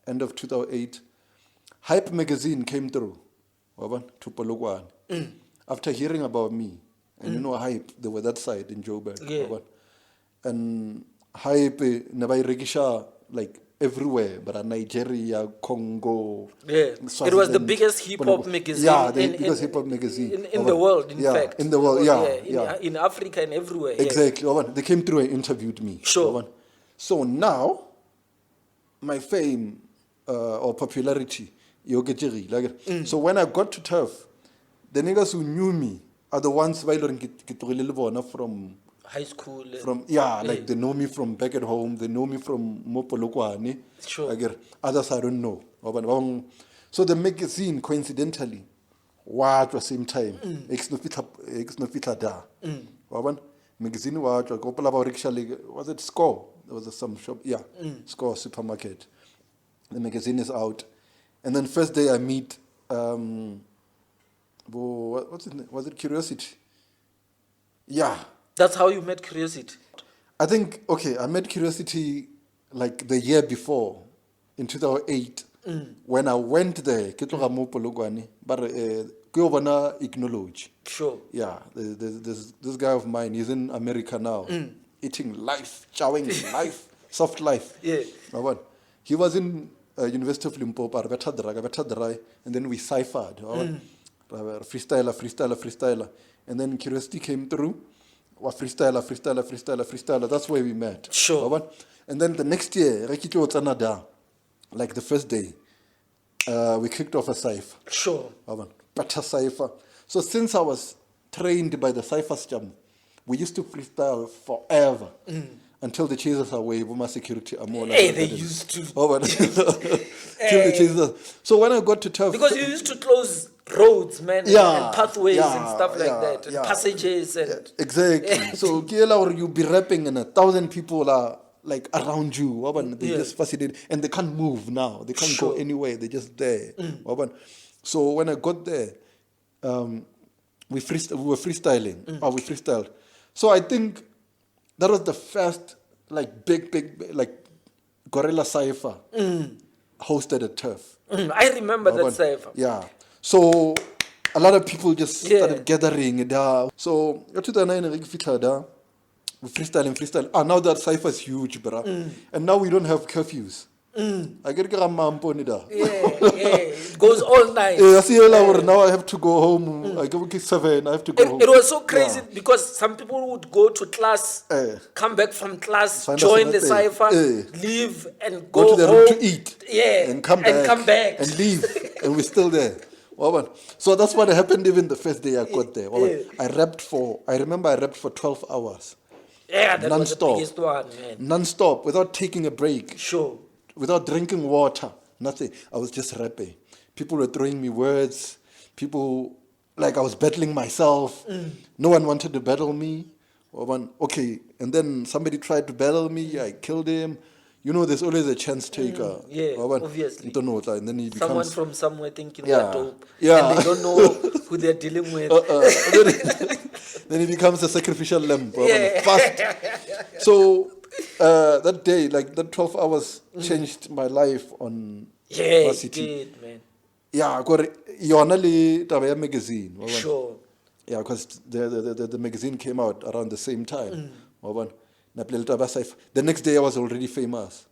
S3: End of 2008. Hype magazine came through, to Polokwane. After hearing about me, and you know Hype, they were that side in Joburg. And Hype, Nabai like everywhere, but Nigeria, Congo.
S2: Yeah, it was the biggest hip hop magazine.
S3: Yeah, the biggest hip hop magazine
S2: in the world. In fact,
S3: in the world.
S2: In Africa and everywhere.
S3: Exactly. They came through and interviewed me.
S2: Sure.
S3: So now, my fame or popularity. So when I got to Turf, the niggas who knew me are the ones from
S2: high school.
S3: Like they know me from back at home. They know me from Mopolokwane.
S2: Sure.
S3: Others I don't know. So the magazine, coincidentally, what was same time? Magazine was it Score? There was some shop. Yeah, Score supermarket. The magazine is out. And then first day I meet, what's his name? Was it Curiosity? Yeah.
S2: That's how you met Curiosity?
S3: I think, I met Curiosity like the year before, in 2008, when I went there, but acknowledge.
S2: Sure.
S3: Yeah, there's this guy of mine, he's in America now, eating life, chowing life, soft life.
S2: Yeah.
S3: He was in University of Limpopo, and then we ciphered. Freestyler. And then Curiosity came through. Freestyler. That's where we met.
S2: Sure.
S3: And then the next year, like the first day, we kicked off a cipher.
S2: Sure.
S3: Better cipher. So since I was trained by the cipher scam, we used to freestyle forever. Until the chasers away, my security are more like
S2: Hey, they used to.
S3: Till the chasers. So when I got to Turf,
S2: Because you used to close roads, man, and pathways and stuff like that, and passages and
S3: exactly. So Kiela, you be rapping and 1,000 people are like around you. They just facilitate and they can't move now. They can't go anywhere. They're just there. So when I got there, we were freestyling. We freestyled. So I think that was the first like big like gorilla cipher hosted at Turf.
S2: I remember that cipher.
S3: Yeah. So a lot of people just started gathering. So we freestyle. Now that cipher is huge, bro. And now we don't have curfews. I get
S2: it goes all night.
S3: Now I have to go home. I go 7. I have to go home.
S2: It was so crazy because some people would go to class, come back from class, join the cipher, leave and go
S3: to the
S2: home
S3: room to eat.
S2: And come back
S3: and leave, and we're still there. So that's what happened even the first day I got there. I remember I rapped for 12 hours.
S2: Yeah, that
S3: non-stop,
S2: was the biggest one, man.
S3: Non-stop, without taking a break.
S2: Sure.
S3: Without drinking water, nothing. I was just rapping. People were throwing me words. People, like I was battling myself. No one wanted to battle me. Okay, and then somebody tried to battle me. I killed him. You know, there's always a chance taker.
S2: Obviously.
S3: And then he becomes
S2: someone from somewhere thinking they're dope.
S3: Yeah.
S2: And they don't know who they're dealing with.
S3: Then he becomes a sacrificial lamb. Fast. So that day, like that 12 hours changed my life on varsity.
S2: It did, man.
S3: Yeah, I magazine.
S2: Sure.
S3: Yeah, because the magazine came out around the same time. The next day I was already famous.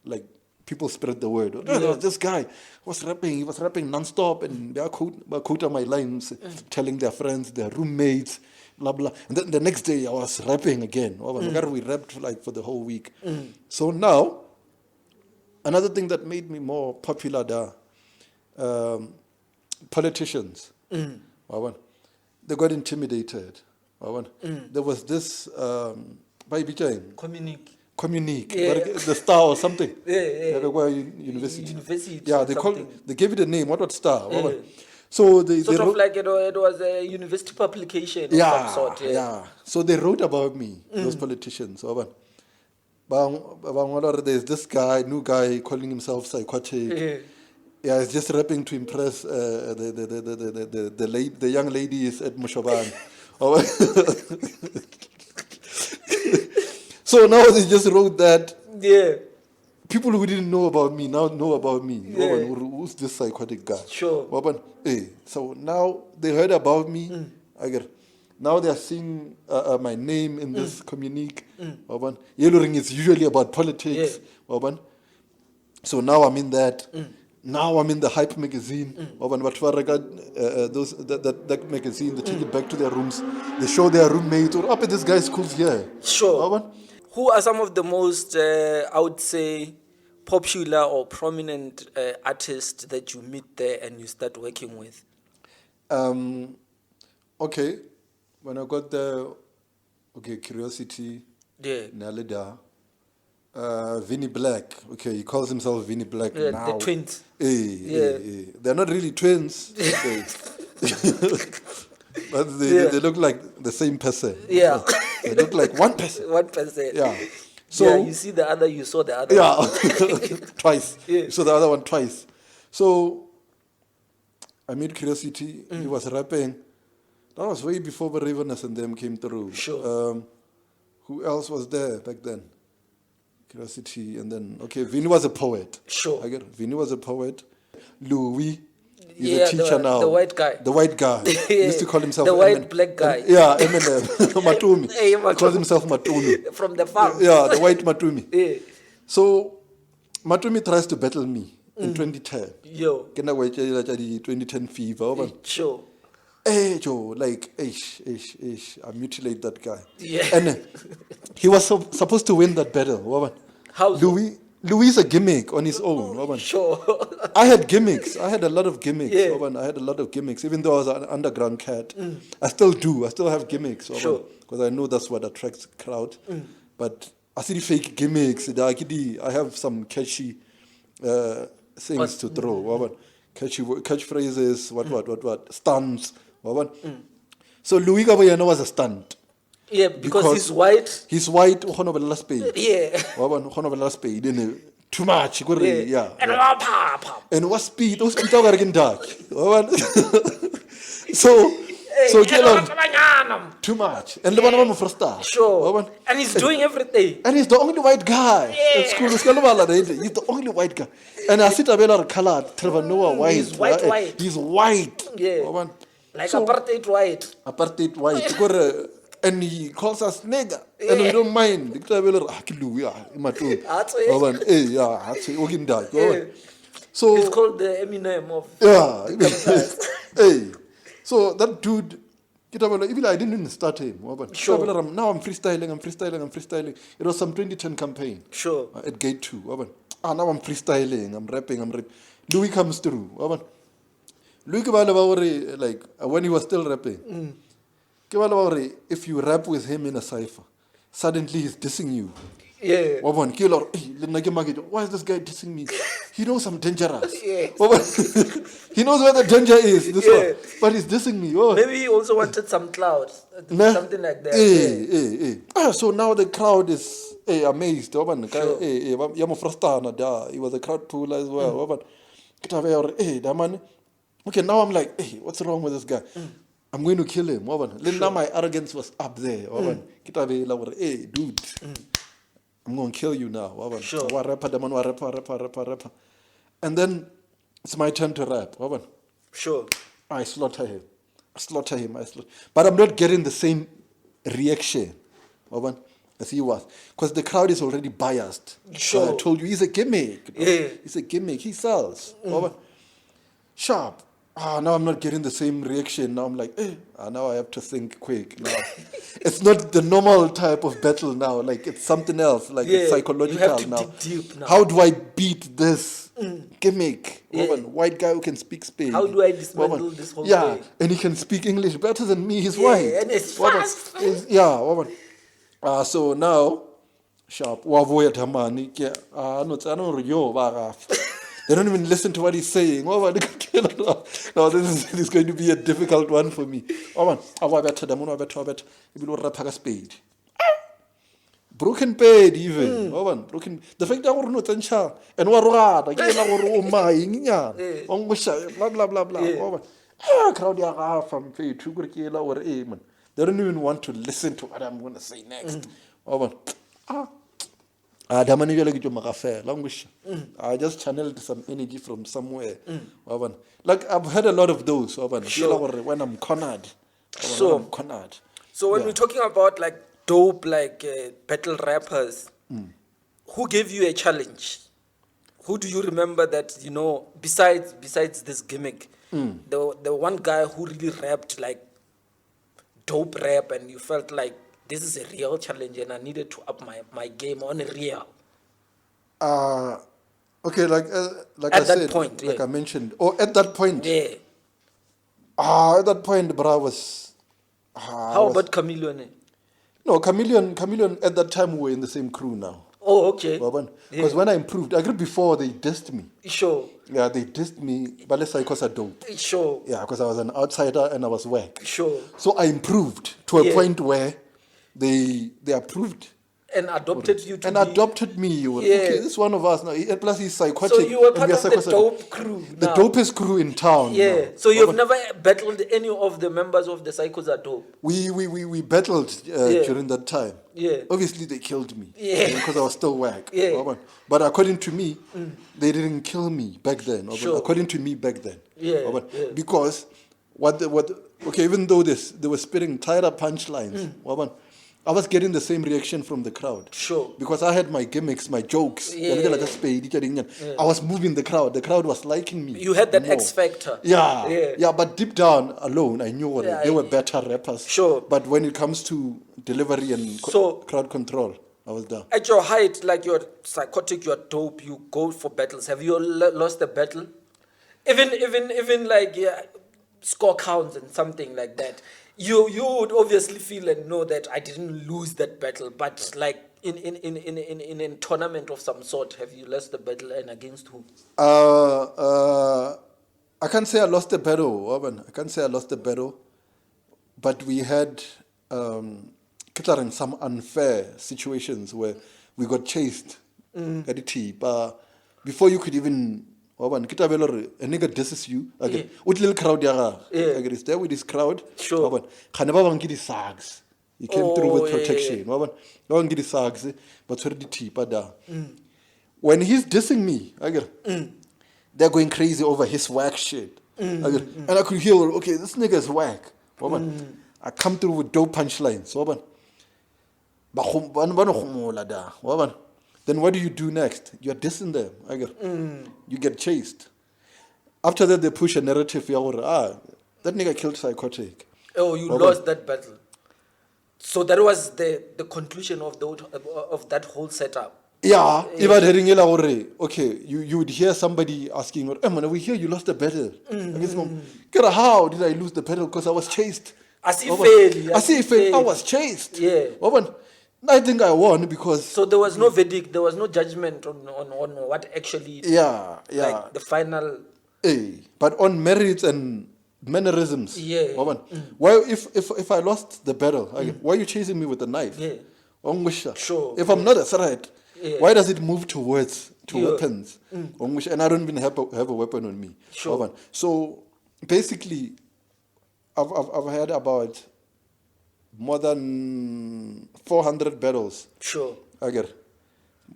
S3: Like people spread the word. This guy was rapping. He was rapping non-stop, and they quoted my lines, telling their friends, their roommates, blah blah. And then the next day I was rapping again. We rapped like for the whole week. So now, another thing that made me more popular there, politicians. They got intimidated. There was this Communique, the Star or something. University. Yeah, they gave it a name. What was Star? So they
S2: of like it was a university publication of some sort.
S3: Yeah. So they wrote about me, those politicians. There's this guy, new guy, calling himself psychotic. Yeah, he's just rapping to impress the young ladies at Mushaban. So now they just wrote that. Yeah. People who didn't know about me now know about me. Yeah. Who's this psychotic guy? Sure. So now they heard about me. Now they are seeing my name in this communique. Yellow Ring is usually about politics. Yeah. So now I'm in that. Now I'm in the Hype magazine. That magazine, they take it back to their rooms. They show their roommates, this guy's school's here.
S2: Sure. Who are some of the most, I would say, popular or prominent artists that you meet there and you start working with?
S3: Okay. When I got there, Curiosity, Naleda, Vinnie Black. Okay, he calls himself Vinnie Black now.
S2: The twins.
S3: They're not really twins. But they look like the same person. Yeah. They look like one person.
S2: One person.
S3: Yeah. So
S2: you see the other, you saw the other.
S3: Yeah. Twice. Yeah. You saw the other one twice. So I made Curiosity. He was rapping. That was way before the Ravenness and them came through.
S2: Sure.
S3: Who else was there back then? Curiosity, and then Vinny was a poet.
S2: Sure.
S3: Vinny was a poet. Louis is a teacher now.
S2: The white guy.
S3: The white guy. He used to call himself
S2: the white black guy.
S3: Eminem. Matumi. He calls himself Matumi.
S2: From the farm.
S3: Yeah, the white Matumi. So Matumi tries to battle me in 2010.
S2: Yo.
S3: 2010 fever.
S2: Sure.
S3: Hey Joe, I mutilate that guy.
S2: Yeah.
S3: And he was supposed to win that battle.
S2: How?
S3: Louis Louis is a gimmick on his own. Wabona.
S2: Sure.
S3: I had gimmicks. I had a lot of gimmicks.
S2: Yeah.
S3: Wabona. I had a lot of gimmicks. Even though I was an underground cat, I still do. I still have gimmicks. Wabona.
S2: Sure.
S3: Because I know that's what attracts crowd. But I see the fake gimmicks. I have some catchy things to throw. Wabona. Catchphrases. What? Stunts. Wabona. So Louis Gabayana was a stunt.
S2: Yeah, because he's white.
S3: He's white. Last page.
S2: Yeah.
S3: Last page. Too much. Yeah. And what speed? Those people are getting dark. So too much. And the one of first star.
S2: Sure. And he's doing everything.
S3: And he's the only white guy.
S2: Yeah.
S3: At school, he's the only white guy. And I sit a bit colored. Trevor Noah white.
S2: He's white.
S3: He's white.
S2: Yeah. Like apartheid white.
S3: Apartheid white. And he calls us nigger. And we don't mind. So
S2: it's called the Eminem of.
S3: Hey. So that dude, even I didn't even start him.
S2: Sure.
S3: Now I'm freestyling. It was some 2010 campaign.
S2: Sure.
S3: At Gate 2. Now I'm freestyling, I'm rapping. Louis comes through. Louis like when he was still rapping. If you rap with him in a cipher, suddenly he's dissing you.
S2: Yeah.
S3: Why is this guy dissing me? He knows I'm dangerous.
S2: Yeah.
S3: He knows where the danger is. This one. But he's dissing me.
S2: Maybe he also wanted some clout. Something like that.
S3: So now the crowd is amazed.
S2: Sure.
S3: He was a crowd puller as well. Okay, now I'm like, hey, what's wrong with this guy? I'm going to kill him. Now my arrogance was up there. Hey, dude. I'm going to kill you now.
S2: Sure.
S3: Rapper. And then it's my turn to rap.
S2: Sure.
S3: I slaughter him. But I'm not getting the same reaction as he was. Because the crowd is already biased.
S2: Sure.
S3: I told you, he's a gimmick.
S2: Yeah.
S3: He's a gimmick. He sells. Sharp. Now I'm not getting the same reaction. Now I'm like, now I have to think quick. Now it's not the normal type of battle now. Like it's something else. Like it's psychological
S2: you have to
S3: now.
S2: dig deep now.
S3: How do I beat this gimmick? White guy who can speak Spain.
S2: How do I dismantle this whole thing?
S3: And he can speak English better than me. He's
S2: Yeah,
S3: white.
S2: and it's fast.
S3: So now, sharp. They don't even listen to what he's saying. No, this is going to be a difficult one for me. Broken bed even. Broken. The fact that we're not in charge and we're blah blah blah. Crowd from they don't even want to listen to what I'm going to say next. I just channeled some energy from somewhere. Like I've had a lot of those.
S2: Sure.
S3: When I'm cornered.
S2: So when we're talking about like dope, like battle rappers, who gave you a challenge? Who do you remember that, besides this gimmick, the one guy who really rapped like dope rap and you felt like this is a real challenge and I needed to up my game on a real?
S3: Okay, like
S2: at
S3: I
S2: that
S3: said,
S2: point,
S3: like I mentioned. At that point.
S2: Yeah.
S3: At that point, bro, was...
S2: How about Chameleon?
S3: No, Chameleon, at that time, we were in the same crew now.
S2: Oh, okay.
S3: Because when I improved, I agree before they dissed me.
S2: Sure.
S3: Yeah, they dissed me, but let's say because I dope.
S2: Sure.
S3: Yeah, because I was an outsider and I was whack.
S2: Sure.
S3: So I improved to a point where they approved.
S2: And adopted you to
S3: adopted me. Okay, this is one of us now. Plus he's psychotic.
S2: So you were part of the dope crew
S3: The
S2: now.
S3: dopest crew in town.
S2: Yeah.
S3: Now.
S2: So you've never battled any of the members of the Psychos Are Dope?
S3: We battled during that time.
S2: Yeah.
S3: Obviously they killed me.
S2: Yeah.
S3: Because I was still whack.
S2: Yeah.
S3: But according to me, they didn't kill me back then.
S2: Sure.
S3: According to me back then.
S2: Yeah.
S3: Because even though they were spitting tighter punchlines, I was getting the same reaction from the crowd.
S2: Sure.
S3: Because I had my gimmicks, my jokes. I was moving the crowd. The crowd was liking me.
S2: You had that
S3: more.
S2: X factor.
S3: Yeah, but deep down alone, I knew they were better rappers.
S2: Sure.
S3: But when it comes to delivery and crowd control. I was there.
S2: At your height, like you're psychotic, you're dope, you go for battles. Have you lost a battle? Even like score counts and something like that. You would obviously feel and know that I didn't lose that battle, but like in a tournament of some sort, have you lost the battle and against who?
S3: I can't say I lost the battle, Oban. I can't say I lost the battle, but we had some unfair situations where we got chased. Before you could even, Oban, a nigga disses you. Okay, what little crowd is there with this crowd?
S2: Sure.
S3: Oban, he came through with protection. Oban, no one get his sags, but when he's dissing me, they're going crazy over his whack shit. And I could hear, okay, this nigga is whack. I come through with dope punchlines. Then what do you do next? You're dissing them. You get chased. After that, they push a narrative. That nigga killed Psychotic.
S2: Oh, you lost that battle. So that was the conclusion of that whole setup.
S3: Yeah, okay, you would hear somebody asking, we hear you lost the battle. How did I lose the battle? Because I was chased. I was chased.
S2: Yeah.
S3: I think I won because...
S2: So there was no verdict, there was no judgment on what actually...
S3: Yeah.
S2: Like the final...
S3: But on merits and mannerisms.
S2: Yeah.
S3: Why, if I lost the battle, why are you chasing me with a knife?
S2: Yeah.
S3: Sure. If I'm not a threat... Yeah. Why does it move towards weapons? And I don't even have a weapon on me.
S2: Sure.
S3: So basically, I've had about more than 400 battles.
S2: Sure.
S3: I get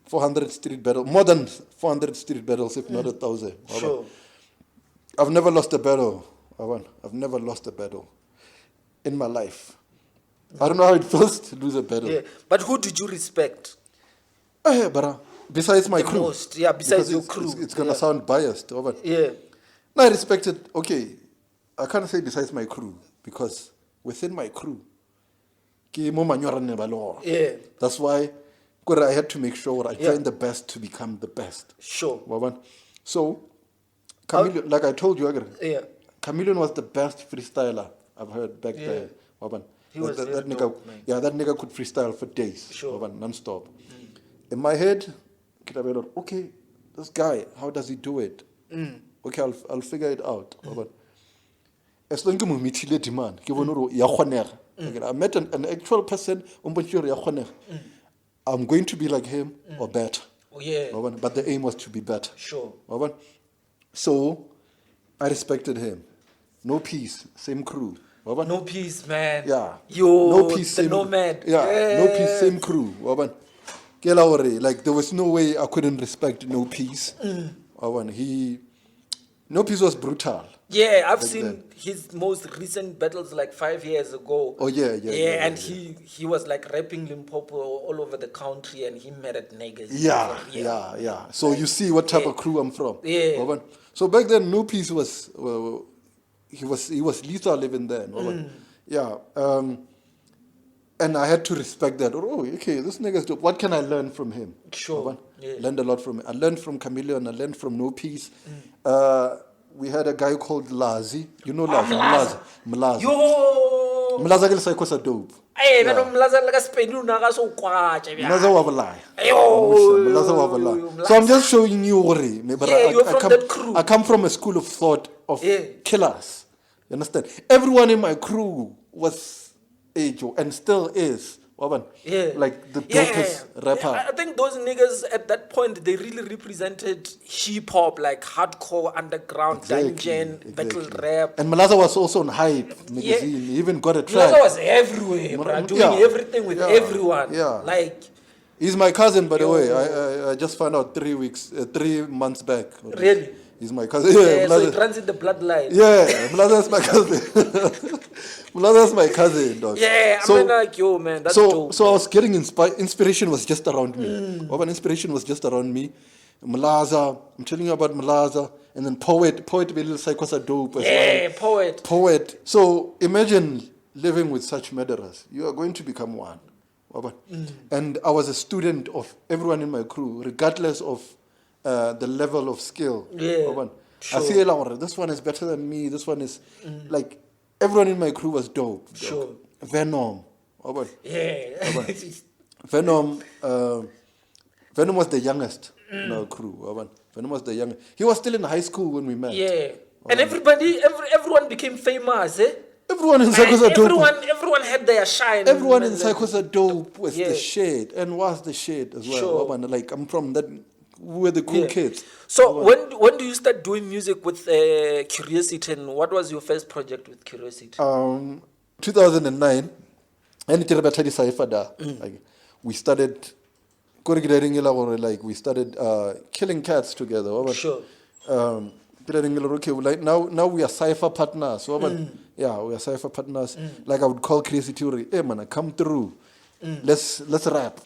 S3: 400 street battles, more than 400 street battles, if not 1,000.
S2: Sure.
S3: I've never lost a battle. I've never lost a battle in my life. I don't know how it feels to lose a battle.
S2: Yeah. But who did you respect?
S3: Besides my crew.
S2: Most, yeah, besides your crew.
S3: It's going to sound biased.
S2: Yeah.
S3: No, I respected, I can't say besides my crew, because within my crew,
S2: yeah.
S3: That's why I had to make sure I train the best to become the best.
S2: Sure.
S3: So, like I told you, Chameleon was the best freestyler I've heard back there.
S2: He was
S3: that nigga,
S2: dope, man.
S3: that nigga could freestyle for days.
S2: Sure.
S3: Non-stop. In my head, okay, this guy, how does he do it? Okay, I'll figure it out. As long as I meet demand, I met an actual person, I'm going to be like him or better.
S2: Oh, yeah.
S3: But the aim was to be better.
S2: Sure.
S3: So, I respected him. No peace, same crew.
S2: No peace, man.
S3: Yeah.
S2: No peace, the nomad.
S3: Yeah, no peace, same crew. Like there was no way I couldn't respect No Peace. No Peace was brutal.
S2: Yeah, I've seen his most recent battles like 5 years ago.
S3: Oh yeah.
S2: And he was like rapping Limpopo all over the country, and he mad at niggas.
S3: Yeah. So you see what type of crew I'm from.
S2: Yeah.
S3: So back then, No Peace was he was lethal even then. Yeah. And I had to respect that. Okay, this nigga's dope. What can I learn from him?
S2: Sure.
S3: Learned a lot from him. I learned from Chameleon. I learned from No Peace. We had a guy called Lazi. You know Lazi? Mlaza.
S2: Yo!
S3: Mlaza ke psycho sa dope.
S2: Hey, no Mlaza like a Spain na so kwacha.
S3: Mlaza wa lie.
S2: Mlaza
S3: wa lie. So I'm just showing you
S2: you're from that crew.
S3: I come from a school of thought of killers. You understand? Everyone in my crew was and still is. Like the dopest rapper.
S2: I think those niggas at that point, they really represented hip hop, like hardcore underground dungeon battle rap.
S3: And Mlaza was also on Hype magazine. He even got a track.
S2: Mlaza was everywhere, bro, doing everything with everyone.
S3: Yeah.
S2: Like,
S3: he's my cousin, by the way. I just found out 3 months back.
S2: Really?
S3: He's my cousin.
S2: Yeah, so it runs in the bloodline.
S3: Yeah, Mlaza's my cousin. Mlaza's my cousin, dog.
S2: Yeah, I mean, like, yo, man, that's dope.
S3: So I was getting inspiration was just around me. Inspiration was just around me. Mlaza, I'm telling you about Mlaza. And then Poet really psychosa dope as well. Poet. So imagine living with such murderers. You are going to become one. And I was a student of everyone in my crew, regardless of the level of skill. I see this one is better than me. This one is like everyone in my crew was dope.
S2: Sure.
S3: Venom.
S2: Yeah.
S3: Venom. Venom was the youngest in our crew. Venom was the youngest. He was still in high school when we met.
S2: Yeah. And everyone became famous, eh?
S3: Everyone in Psychos are dope.
S2: Everyone had their shine.
S3: Everyone in Psychos are dope with the shade and was the shade as well.
S2: Sure.
S3: Like I'm from that. We were the cool kids.
S2: So when do you start doing music with Curiosity, and what was your first project with Curiosity?
S3: 2009, and like we started like we started killing cats together.
S2: Sure.
S3: Okay, like now we are cypher partners. Yeah, we are cypher partners. Like I would call Curiosity, hey man, come through. Let's rap.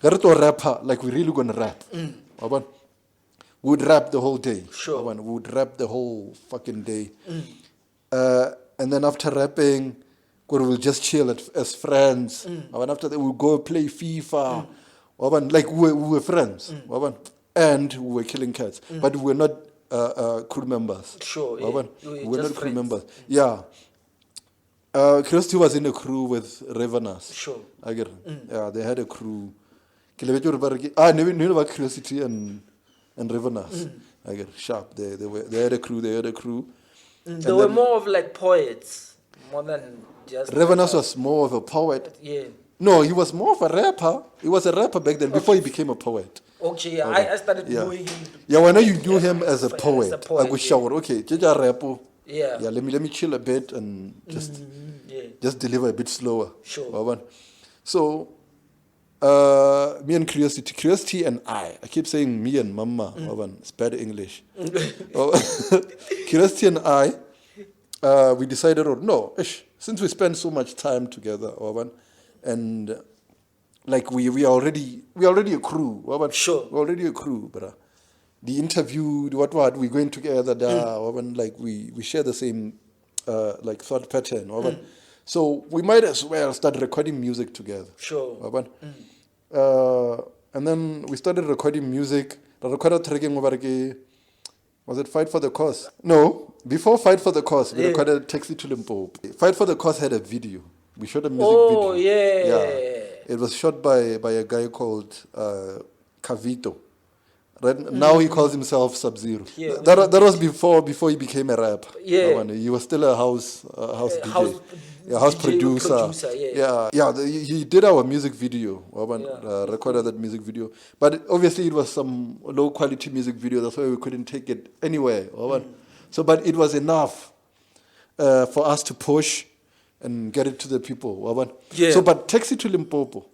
S3: Rapper, like we really gonna rap. We would rap the whole day.
S2: Sure.
S3: We would rap the whole fucking day. And then after rapping, we'll just chill as friends. And after that, we'll go play FIFA. Like we were friends. And we were killing cats. But we were not crew members.
S2: Sure.
S3: We were not crew members. Yeah. Curiosity was in a crew with Revenants.
S2: Sure.
S3: I get it. Yeah, they had a crew. Never Curiosity and Revenants. I get sharp. They had a crew.
S2: They were more of like poets, more than just.
S3: Revenants was more of a poet.
S2: Yeah.
S3: No, he was more of a rapper. He was a rapper back then before he became a poet.
S2: Okay, I started knowing him.
S3: Yeah, when you knew him as a poet, I go shower.
S2: Yeah.
S3: Okay, Jaja rapo.
S2: Yeah.
S3: Yeah, let me chill a bit and just deliver a bit slower.
S2: Sure.
S3: So me and Curiosity and I keep saying me and Mama. It's bad English. Curiosity and I, we decided, since we spend so much time together, and like we are already a crew.
S2: Sure.
S3: We're already a crew, but the interview, what we're going together, like we share the same like thought pattern. So we might as well start recording music together.
S2: Sure.
S3: And then we started recording music. Was it Fight for the Cause? No, before Fight for the Cause, we recorded Taxi to Limpopo. Fight for the Cause had a video. We shot a music video.
S2: Oh, yeah.
S3: It was shot by a guy called Cavito. Right now he calls himself Sub-Zero.
S2: Yeah.
S3: That was before he became a rapper.
S2: Yeah.
S3: He was still a house DJ. House producer. He did our music video. Recorded that music video. But obviously it was some low quality music video. That's why we couldn't take it anywhere. So, but it was enough for us to push and get it to the people. So, but Taxi to Limpopo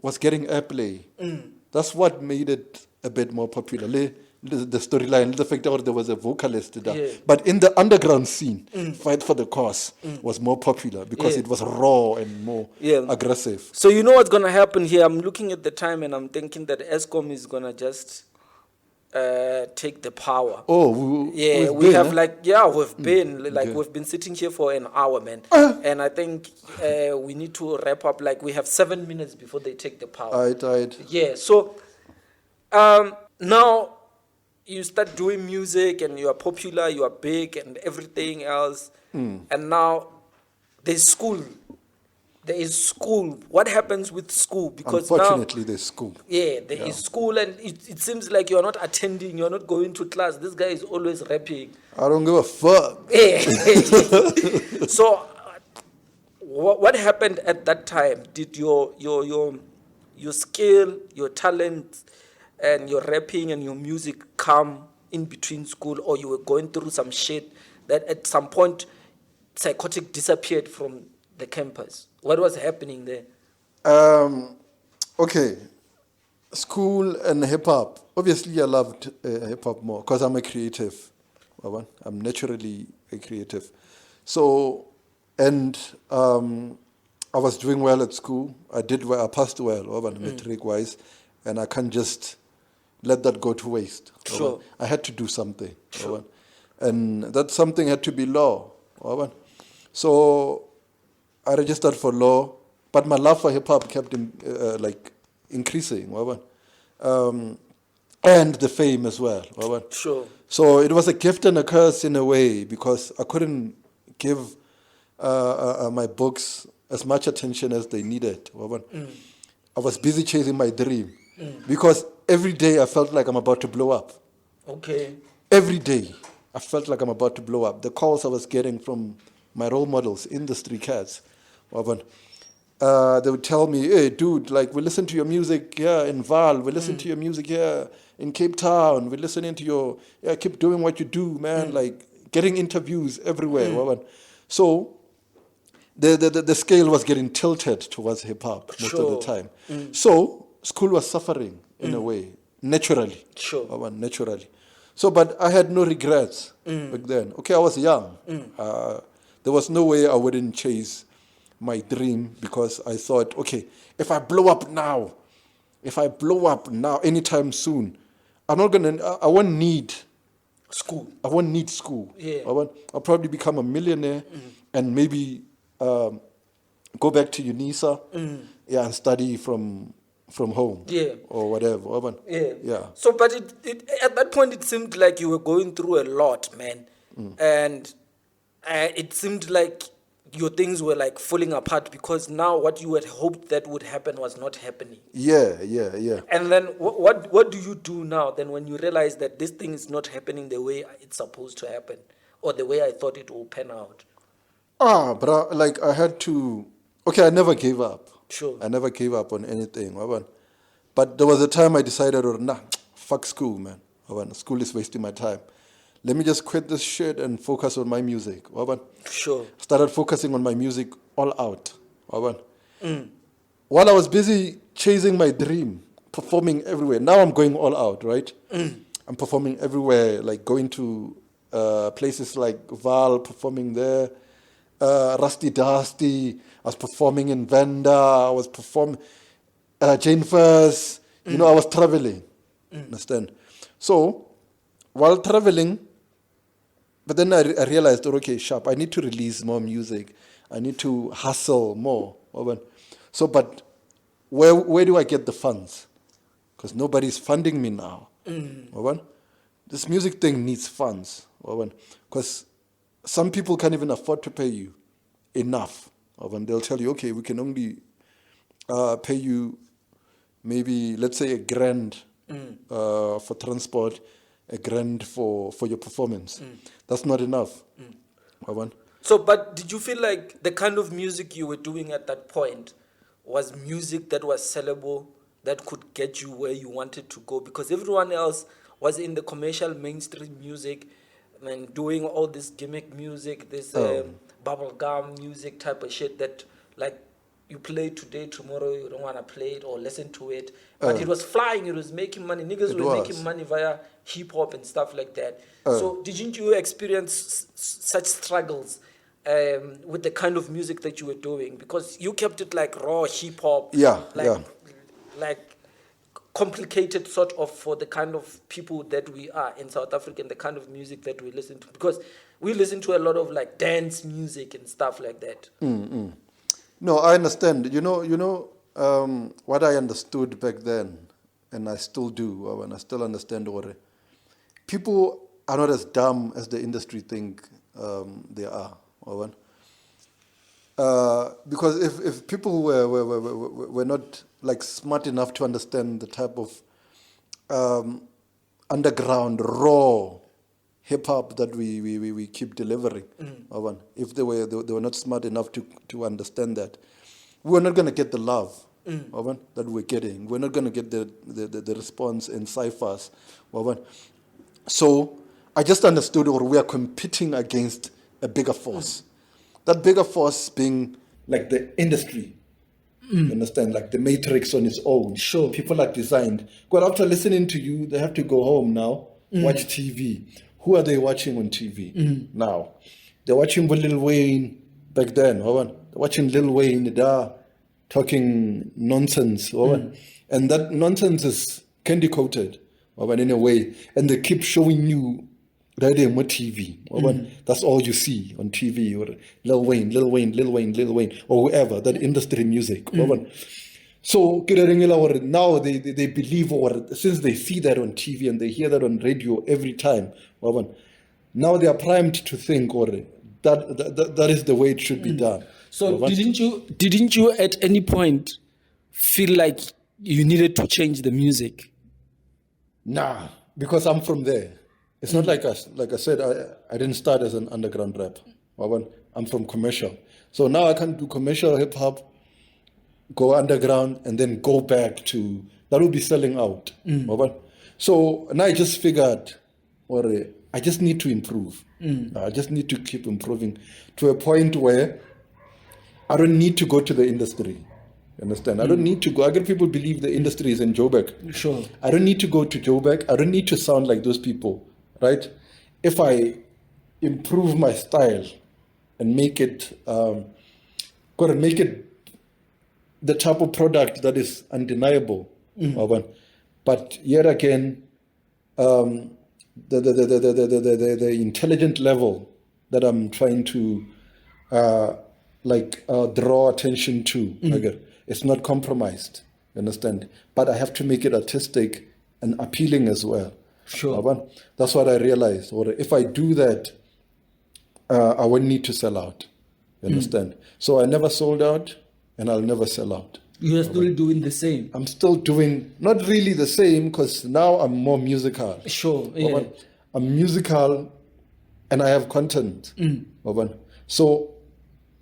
S3: was getting airplay. That's what made it a bit more popular. The storyline, the fact that there was a vocalist there. But in the underground scene, Fight for the Cause was more popular because it was raw and more aggressive.
S2: So you know what's going to happen here? I'm looking at the time and I'm thinking that ESCOM is going to just take the power.
S3: Oh,
S2: we've been sitting here for an hour, man. And I think we need to wrap up. Like we have 7 minutes before they take the power. Yeah, so now you start doing music and you are popular, you are big and everything else. And now there's school. There is school. What happens with school? Because
S3: unfortunately, there's school.
S2: Yeah, there is school, and it seems like you're not attending, you're not going to class. This guy is always rapping.
S3: I don't give a fuck.
S2: So, what happened at that time? Did your skill, your talent, and your rapping and your music come in between school, or you were going through some shit that at some point Psychotic disappeared from the campus? What was happening there?
S3: Okay, school and hip hop. Obviously, I loved hip hop more because I'm a creative. I'm naturally a creative. So, and I was doing well at school. I did well. I passed well, metric wise, and I can't just let that go to waste.
S2: Sure.
S3: I had to do something. Sure. And that something had to be law. So I registered for law, but my love for hip hop kept like increasing. And the fame as well.
S2: Sure.
S3: So it was a gift and a curse in a way, because I couldn't give my books as much attention as they needed. I was busy chasing my dream, because every day I felt like I'm about to blow up.
S2: Okay.
S3: Every day I felt like I'm about to blow up. The calls I was getting from my role models, industry cats, they would tell me, hey, dude, like, we listen to your music here in Val, we listen to your music here in Cape Town, we're listening to your, keep doing what you do, man, like, getting interviews everywhere. So the scale was getting tilted towards hip-hop most of the time. So school was suffering in a way, naturally.
S2: Sure.
S3: Naturally. So, but I had no regrets back then. Okay, I was young. There was no way I wouldn't chase my dream, because I thought, okay, if I blow up now, anytime soon, I won't need
S2: school.
S3: I won't need school.
S2: Yeah.
S3: I'll probably become a millionaire and maybe go back to UNISA and study from home.
S2: Yeah.
S3: Or whatever. Yeah.
S2: So, but it at that point, it seemed like you were going through a lot, man. And it seemed like your things were like falling apart, because now what you had hoped that would happen was not happening.
S3: Yeah.
S2: And then what do you do now then when you realize that this thing is not happening the way it's supposed to happen, or the way I thought it will pan out?
S3: Bro, like, I had to, I never gave up.
S2: Sure.
S3: I never gave up on anything. But there was a time I decided, fuck school, man. School is wasting my time. Let me just quit this shit and focus on my music.
S2: Sure.
S3: Started focusing on my music all out. While I was busy chasing my dream, performing everywhere. Now I'm going all out, right? I'm performing everywhere, like going to places like Val, performing there. Rusty Dusty, I was performing in Venda, I was performing Jane First, I was traveling. Understand? So, while traveling, but then I realized, okay, sharp, I need to release more music. I need to hustle more. So, but where do I get the funds? Because nobody's funding me now. This music thing needs funds. Because some people can't even afford to pay you enough. They'll tell you, okay, we can only pay you maybe, let's say, $1,000 for transport, $1,000 for your performance. That's not enough.
S2: So, but did you feel like the kind of music you were doing at that point was music that was sellable, that could get you where you wanted to go? Because everyone else was in the commercial mainstream music and doing all this gimmick music, this bubblegum music type of shit that, like, you play today, tomorrow you don't want to play it or listen to it. But it was flying, it was making money. Niggas were making money via hip-hop and stuff like that. So didn't you experience such struggles with the kind of music that you were doing? Because you kept it like raw hip-hop. Like complicated sort of for the kind of people that we are in South Africa and the kind of music that we listen to. Because we listen to a lot of like dance music and stuff like that.
S3: No, I understand. What I understood back then, and I still do, and I still understand, people are not as dumb as the industry think they are. Because if people were not like smart enough to understand the type of underground raw hip hop that we keep delivering, if they were not smart enough to understand that, we're not going to get the love that we're getting. We're not going to get the response in ciphers. So I just understood, or we are competing against a bigger force. That bigger force being like the industry. You understand? Like the matrix on its own.
S2: Sure.
S3: People are designed. Well, after listening to you, they have to go home now, watch TV. Who are they watching on TV now? They're watching Lil Wayne back then. They're watching Lil Wayne there talking nonsense. And that nonsense is candy coated in a way. And they keep showing you radio mo TV. That's all you see on TV, or Lil Wayne, or whoever, that industry music. So now they believe, or since they see that on TV and they hear that on radio every time, now they are primed to think, or that is the way it should be done.
S2: So didn't you at any point feel like you needed to change the music?
S3: Nah, because I'm from there. It's not like us. Like I said, I didn't start as an underground rapper. I'm from commercial. So now I can do commercial hip hop, go underground, and then go back to, that will be selling out. So now I just figured, I just need to improve. I just need to keep improving to a point where I don't need to go to the industry. You understand? I don't need to go. I get people believe the industry is in Joburg.
S2: Sure.
S3: I don't need to go to Joburg. I don't need to sound like those people, right? If I improve my style and make it, make it the type of product that is undeniable. But yet again, the intelligent level that I'm trying to draw attention to, it's not compromised. You understand? But I have to make it artistic and appealing as well.
S2: Sure.
S3: That's what I realized. Or if I do that, I won't need to sell out. You understand? So I never sold out, and I'll never sell out.
S2: You're still doing the same?
S3: I'm still doing, not really the same, because now I'm more musical.
S2: Sure, yeah.
S3: I'm musical, and I have content. So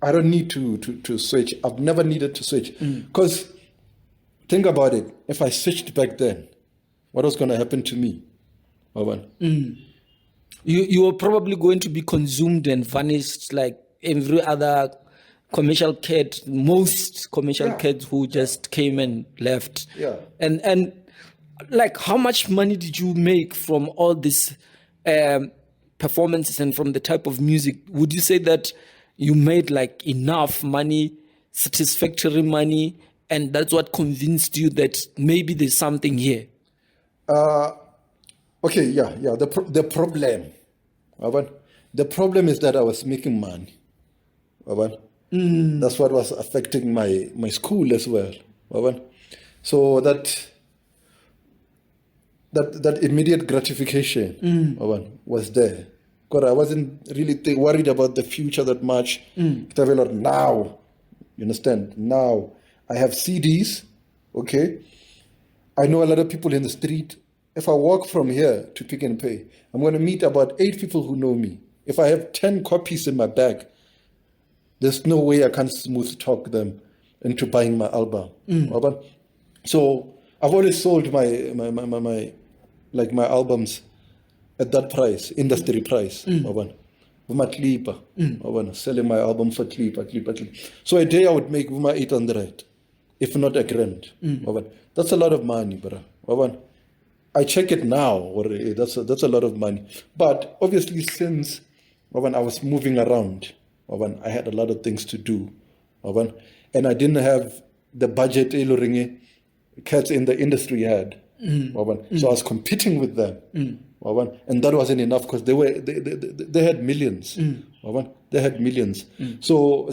S3: I don't need to switch. I've never needed to switch. Because think about it. If I switched back then, what was going to happen to me?
S2: You were probably going to be consumed and vanished like every other commercial kid, most commercial kids who just came and left.
S3: Yeah.
S2: And like, how much money did you make from all these performances and from the type of music? Would you say that you made like enough money, satisfactory money, and that's what convinced you that maybe there's something here?
S3: Okay, yeah. The problem is that I was making money. That's what was affecting my school as well. So that immediate gratification was there. Because I wasn't really worried about the future that much. Now, you understand? Now I have CDs, okay? I know a lot of people in the street. If I walk from here to Pick and Pay, I'm going to meet about 8 people who know me. If I have 10 copies in my bag, there's no way I can smooth talk them into buying my album. So I've always sold my albums at that price, industry price. Selling my album for clip. So a day I would make 800, if not $1,000. That's a lot of money, bro. I check it now, or that's a lot of money. But obviously, since I was moving around, I had a lot of things to do, and I didn't have the budget cats in the industry had. So I was competing with them, and that wasn't enough because they had millions. They had millions. So I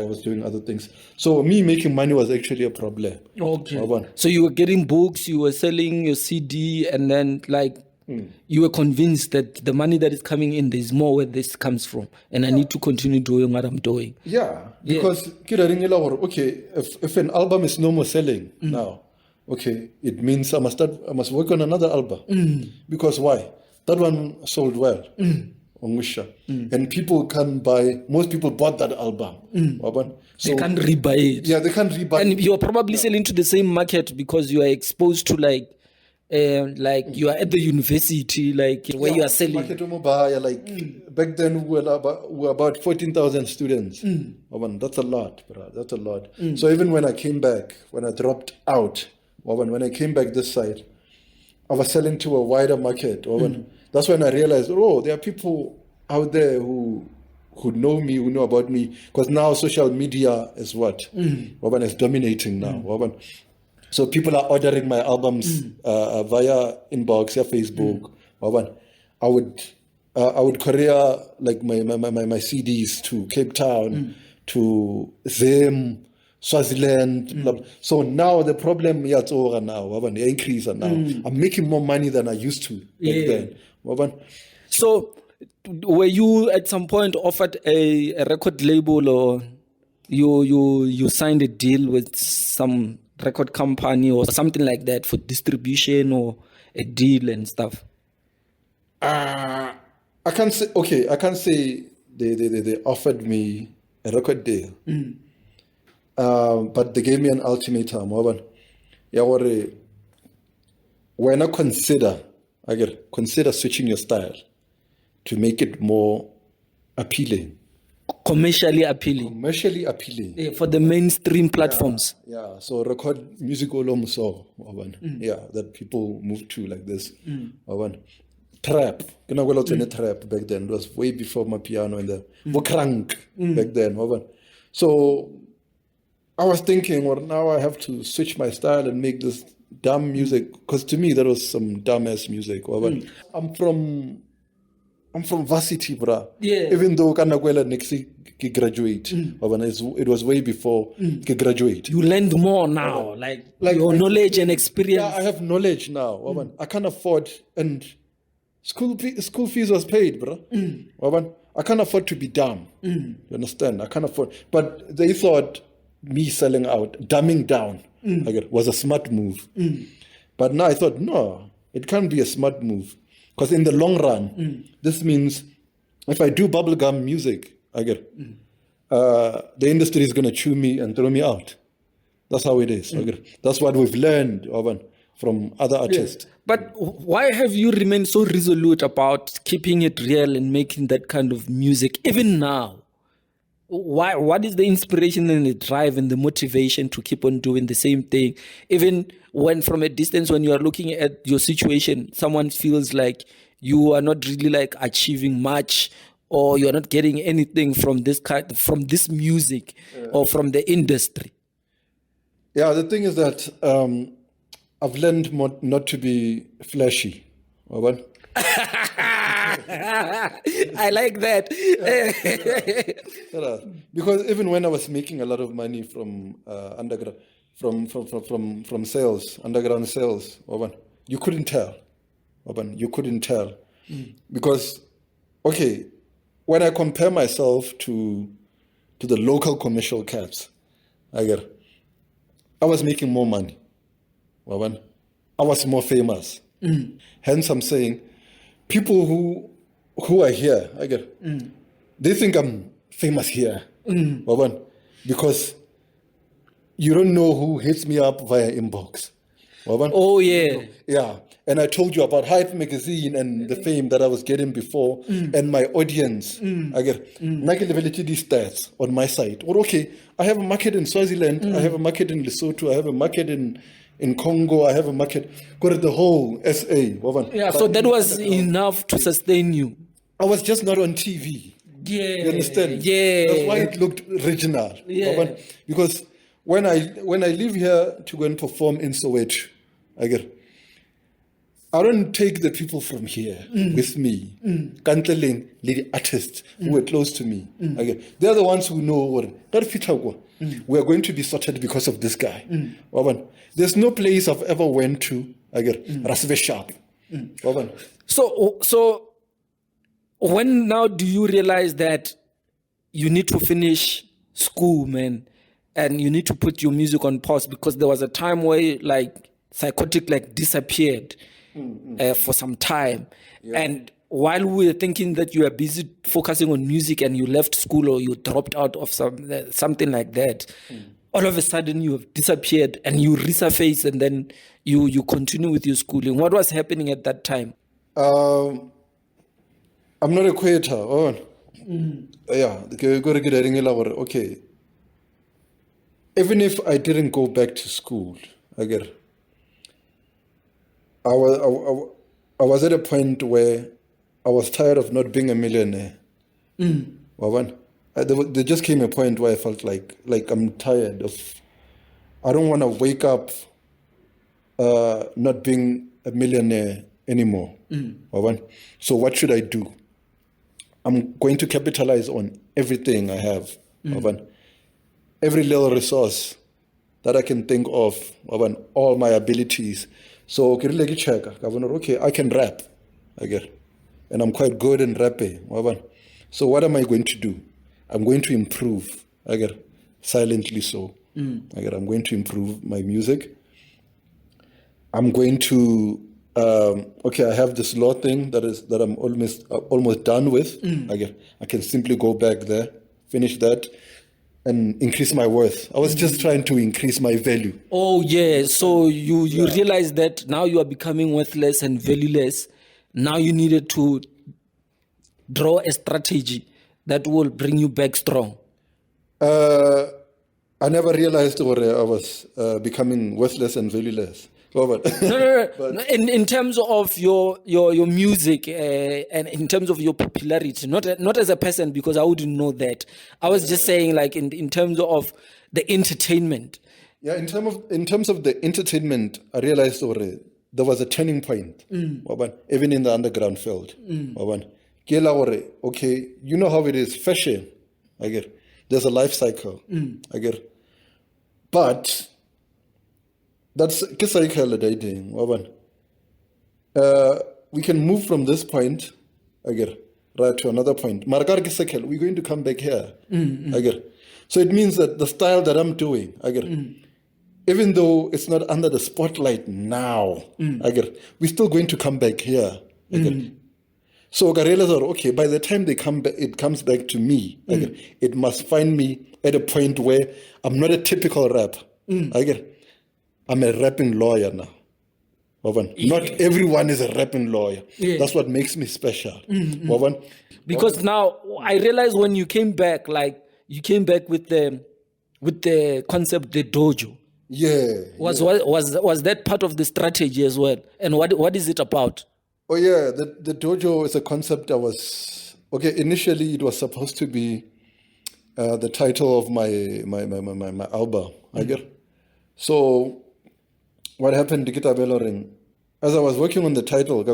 S3: was doing other things. So me making money was actually a problem.
S2: Okay. So you were getting books, you were selling your CD, and then you were convinced that the money that is coming in, there's more where this comes from, and I need to continue doing what I'm doing.
S3: Yeah, because okay, if an album is no more selling now, okay, it means I must work on another album. Because why? That one sold well. And people can buy, most people bought that album. So
S2: they can't rebuy it.
S3: Yeah, they can't rebuy it.
S2: And you're probably selling to the same market because you are exposed to you are at the university, where you are selling.
S3: Back then we were about 14,000 students. That's a lot, bro. That's a lot. So even when I came back, when I dropped out, when I came back this side, I was selling to a wider market. That's when I realized, there are people out there who know me, who know about me, because now social media is what? Is dominating now. So people are ordering my albums via inbox, yeah, Facebook. I would courier like my CDs to Cape Town, to Zim, Swaziland. Blah, blah. So now the problem, yeah, it's over now. The increase now. I'm making more money than I used to back then.
S2: So were you at some point offered a record label, or you signed a deal with some record company or something like that for distribution or a deal and stuff?
S3: I can't say they offered me a record deal. But they gave me an ultimatum. When I consider switching your style to make it more appealing.
S2: Commercially appealing.
S3: Yeah,
S2: for the mainstream platforms.
S3: Yeah. So record music so that people move to like this. Trap. Trap back then. It was way before my piano and the crank back then. So I was thinking, well, now I have to switch my style and make this dumb music, because to me that was some dumbass music. I'm from varsity, bruh.
S2: Yeah.
S3: Even though Kanakwela next year graduate, it was way before graduate.
S2: You learned more now, like your knowledge and experience.
S3: Yeah, I have knowledge now. I can't afford, and school fees was paid, bruh. I can't afford to be dumb. You understand? I can't afford. But they thought me selling out, dumbing down, was a smart move. But now I thought, no, it can't be a smart move. Because in the long run, this means if I do bubblegum music, the industry is going to chew me and throw me out. That's how it is. That's what we've learned from other artists.
S2: Yeah. But why have you remained so resolute about keeping it real and making that kind of music, even now? Why? What is the inspiration and the drive and the motivation to keep on doing the same thing? Even when from a distance, when you are looking at your situation, someone feels like you are not really like achieving much, or you're not getting anything from this music or from the industry.
S3: Yeah, the thing is that I've learned not to be flashy.
S2: I like that.
S3: Because even when I was making a lot of money from underground, from sales, underground sales, you couldn't tell. You couldn't tell. Because, when I compare myself to the local commercial cats, I was making more money. I was more famous. Hence, I'm saying, people who are here, they think I'm famous here. Because you don't know who hits me up via inbox.
S2: Oh, yeah.
S3: Yeah. And I told you about Hype Magazine and the fame that I was getting before, and my audience. I get these stats on my site. Or I have a market in Swaziland, I have a market in Lesotho, I have a market in Congo, I have a market, got the whole SA.
S2: Yeah, so that was enough to sustain you.
S3: I was just not on TV.
S2: Yeah.
S3: You understand?
S2: Yeah.
S3: That's why it looked regional.
S2: Yeah.
S3: Because when I leave here to go and perform in Soweto, I don't take the people from here with me. Kanteling, lady artists who were close to me. They're the ones who know what we are going to be sorted because of this guy. There's no place I've ever went to. Rasve sharp.
S2: So when now do you realize that you need to finish school, man, and you need to put your music on pause? Because there was a time where like PSYCHOTIC disappeared for some time. Yeah. And while we were thinking that you were busy focusing on music and you left school or you dropped out of something like that, all of a sudden you have disappeared and you resurface and then you continue with your schooling. What was happening at that time?
S3: I'm not a quitter. Yeah, okay. Even if I didn't go back to school, I was at a point where I was tired of not being a millionaire. There just came a point where I felt like I'm tired of. I don't want to wake up not being a millionaire anymore. So what should I do? I'm going to capitalize on everything I have. Every little resource that I can think of, all my abilities. So okay, I can rap, and I'm quite good in rapping. So what am I going to do? I'm going to improve, silently so. I'm going to improve my music. I'm going to I have this law thing that I'm almost done with. I can simply go back there, finish that, and increase my worth. I was just trying to increase my value.
S2: Oh yeah, so you realize that now you are becoming worthless and valueless. Now you needed to draw a strategy that will bring you back strong.
S3: I never realized I was becoming worthless and valueless.
S2: No. In terms of your music and in terms of your popularity, not as a person, because I wouldn't know that. I was just saying, like in terms of the entertainment.
S3: Yeah, in terms of the entertainment, I realized there was a turning point. Even in the underground field. Okay, you know how it is, fashion. There's a life cycle. But that's dating. We can move from this point, right to another point. We're going to come back here. So it means that the style that I'm doing, even though it's not under the spotlight now, we're still going to come back here. So I realized, okay, by the time it comes back to me, it must find me at a point where I'm not a typical rapper. I'm a rapping lawyer now. Not everyone is a rapping lawyer. That's what makes me special.
S2: Because now I realize when you came back, like you came back with the concept, the dojo. Was that part of the strategy as well? And what is it about?
S3: Oh yeah, the dojo is a concept initially it was supposed to be the title of my album. So what happened to Kita Beloring? As I was working on the title,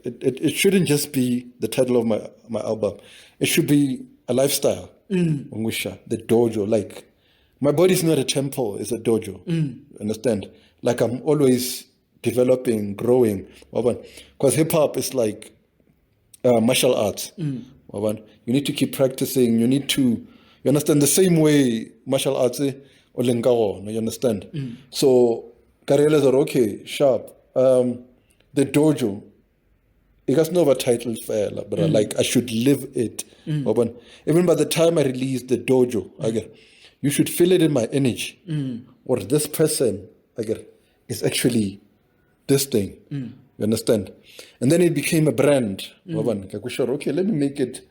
S3: it shouldn't just be the title of my album. It should be a lifestyle. The dojo. Like, my body's not a temple, it's a dojo. Understand? Like, I'm always developing, growing. Because hip-hop is like martial arts. You need to keep practicing. You understand? The same way martial arts or lengao, you understand? So, Karelas are okay, sharp. The dojo, it has no title fair, but like I should live it. Even by the time I release the dojo, you should feel it in my energy. Or this person, is actually this thing. You understand? And then it became a brand. Okay, let me make it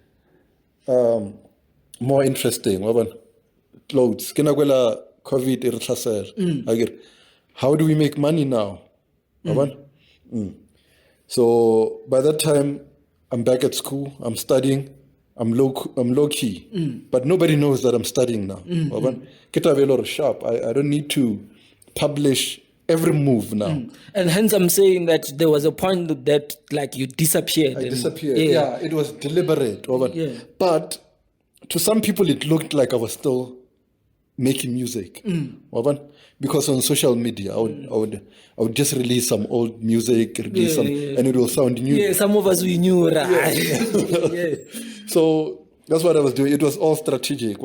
S3: more interesting. Clothes. COVID. How do we make money now? So by that time, I'm back at school. I'm studying. I'm low key, but nobody knows that I'm studying now. Kita sharp. I don't need to publish every move now.
S2: And hence I'm saying that there was a point that like you disappeared.
S3: I disappeared. Yeah, it was deliberate. But to some people, it looked like I was still making music. Because on social media, I would just release some old music, and it will sound new.
S2: Yeah, some of us we knew, right?
S3: So that's what I was doing. It was all strategic.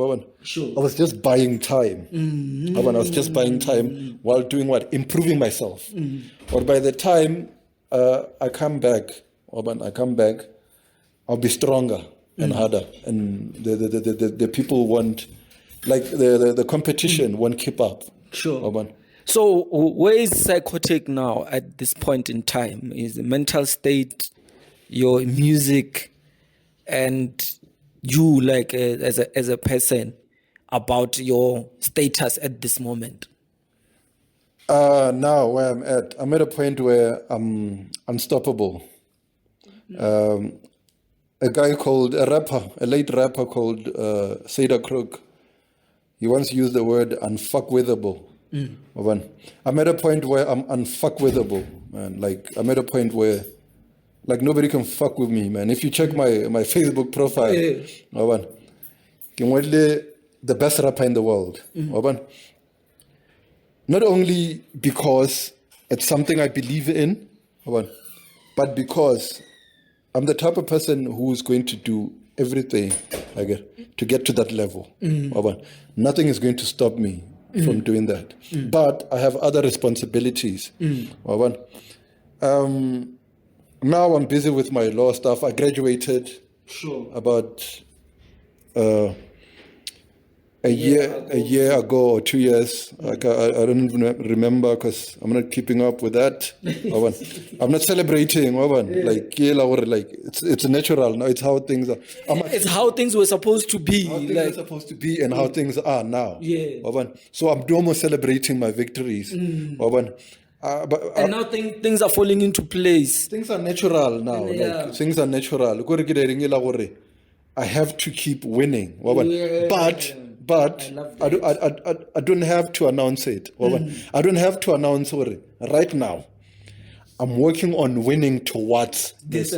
S2: Sure.
S3: I was just buying time. I was just buying time while doing what? Improving myself. Or by the time I come back, I'll be stronger and harder. And the people won't, like the competition won't keep up.
S2: Sure. So where is Psychotic now at this point in time? Is the mental state, your music, and you like as a person about your status at this moment?
S3: Now where I'm at a point where I'm unstoppable. A late rapper called Seda Crook, he once used the word unfuckwithable. I'm at a point where I'm unfuckwithable, man. Like, I'm at a point where, like, nobody can fuck with me, man. If you check my Facebook profile, the best rapper in the world. Not only because it's something I believe in, but because I'm the type of person who's going to do everything to get to that level. Nothing is going to stop me from doing that. But I have other responsibilities. Now I'm busy with my law stuff. I graduated about a year ago or 2 years. Like, I don't even remember because I'm not keeping up with that. I'm not celebrating. Like, it's natural. No, it's how things are.
S2: It's how things were supposed to be.
S3: How things are supposed to be and how things are now. So I'm no more celebrating my victories.
S2: And now things are falling into place.
S3: Things are natural now. Like, things are natural. I have to keep winning. But I don't have to announce it. I don't have to announce it right now. I'm working on winning towards this.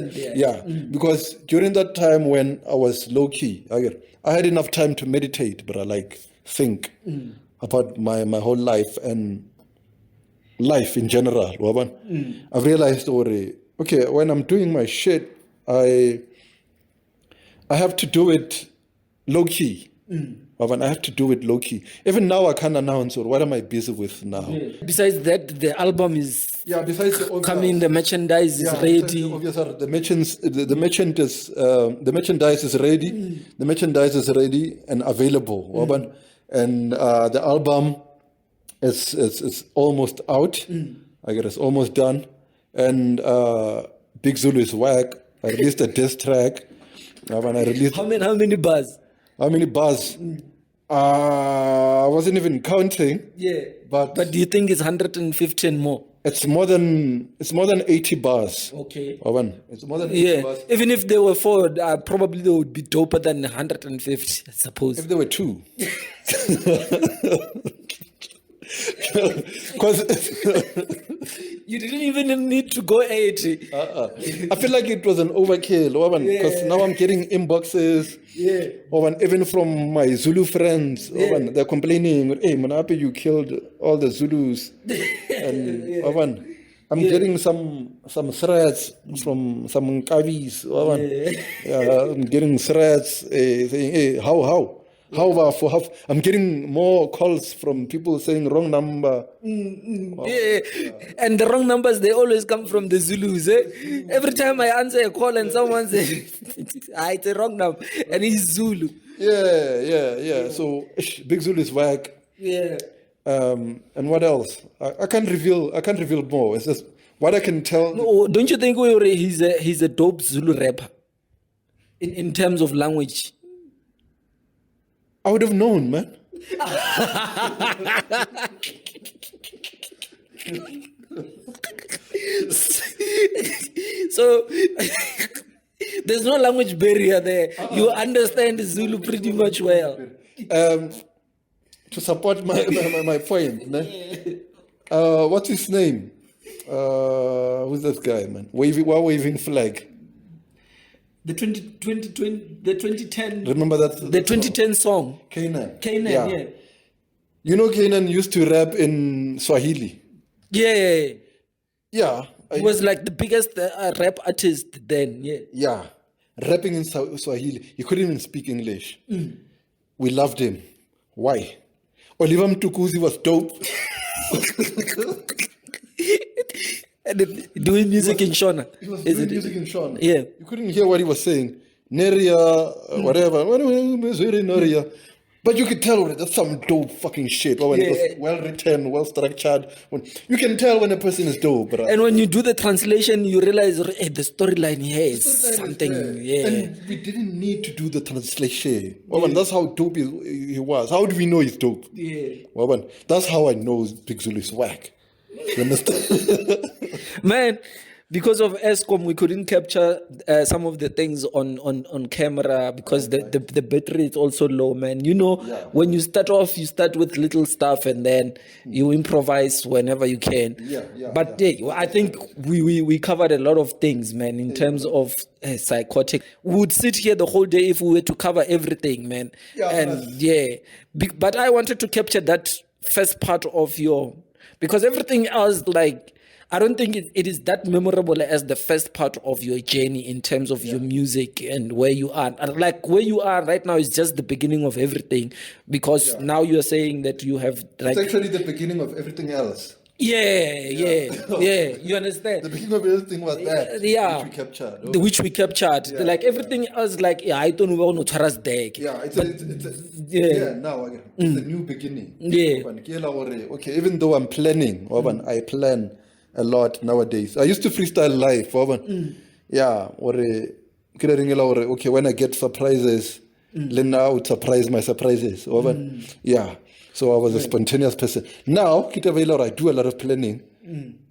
S3: Because during that time when I was low key, I had enough time to meditate, but I think about my whole life and life in general. I've realized okay, when I'm doing my shit, I have to do it low key. I have to do it low key. Even now, I can't announce what am I busy with now.
S2: Besides that, the album is coming. The merchandise is ready.
S3: The merchandise is ready. The merchandise is ready and available. And the album is almost out. It's almost done. And Big Zulu is whack. I released a diss track.
S2: How many bars?
S3: How many bars? I wasn't even counting. But
S2: do you think it's 150 and more?
S3: It's more than 80 bars.
S2: Okay.
S3: It's more than 80 bars.
S2: Even if there were 4, probably they would be doper than 150, I suppose.
S3: If there were 2. Because
S2: you didn't even need to go 80.
S3: I feel like it was an overkill, because now I'm getting inboxes, even from my Zulu friends. They're complaining, hey, Manape, you killed all the Zulus. And I'm getting some threats from some Nkabis. I'm getting threats saying, hey, how? I'm getting more calls from people saying wrong number.
S2: And the wrong numbers, they always come from the Zulus. Every time I answer a call and someone says, it's a wrong number, and he's Zulu. So Big Zulu is whack. And what else? I can't reveal more. It's just what I can tell. No, don't you think he's a dope Zulu rapper in terms of language?
S3: I would have known, man.
S2: So there's no language barrier there. You understand Zulu pretty much well.
S3: To support my point, what's his name? Who's that guy, man? Waving flag.
S2: The 2010.
S3: Remember that?
S2: The 2010 song.
S3: Canaan,
S2: yeah.
S3: You know, Canaan used to rap in Swahili.
S2: Yeah.
S3: He
S2: was like the biggest rap artist then.
S3: Yeah, rapping in Swahili. He couldn't even speak English. We loved him. Why? Oliver Mtukuzi was dope.
S2: Doing music in Shona.
S3: He was doing music in Shona.
S2: Yeah.
S3: You couldn't hear what he was saying. Neria, whatever. But you could tell that's some dope fucking shit. When it was well written, well structured. You can tell when a person is dope. Bro.
S2: And when you do the translation, you realize the storyline here is something.
S3: And we didn't need to do the translation. That's how dope he was. How do we know he's dope? That's how I know Big Zulu is whack. You understand?
S2: Man, because of ESCOM, we couldn't capture some of the things on camera because the battery is also low, man. You know, when you start off, you start with little stuff and then you improvise whenever you can. But I think we covered a lot of things, man, in terms of psychotic. We would sit here the whole day if we were to cover everything, man. But I wanted to capture that first part of because everything else, like, I don't think it is that memorable as the first part of your journey in terms of your music and where you are. Like, where you are right now is just the beginning of everything, because now you're saying that you have, like...
S3: It's actually the beginning of everything else.
S2: You understand?
S3: The beginning of everything was that, which we captured.
S2: Which we captured. Like, everything else, like, I don't know what was deck.
S3: Now it's a new beginning. Okay, even though I'm planning, I plan a lot nowadays. I used to freestyle live. Okay, when I get surprises, then I would surprise my surprises. So I was a spontaneous person. Now, I do a lot of planning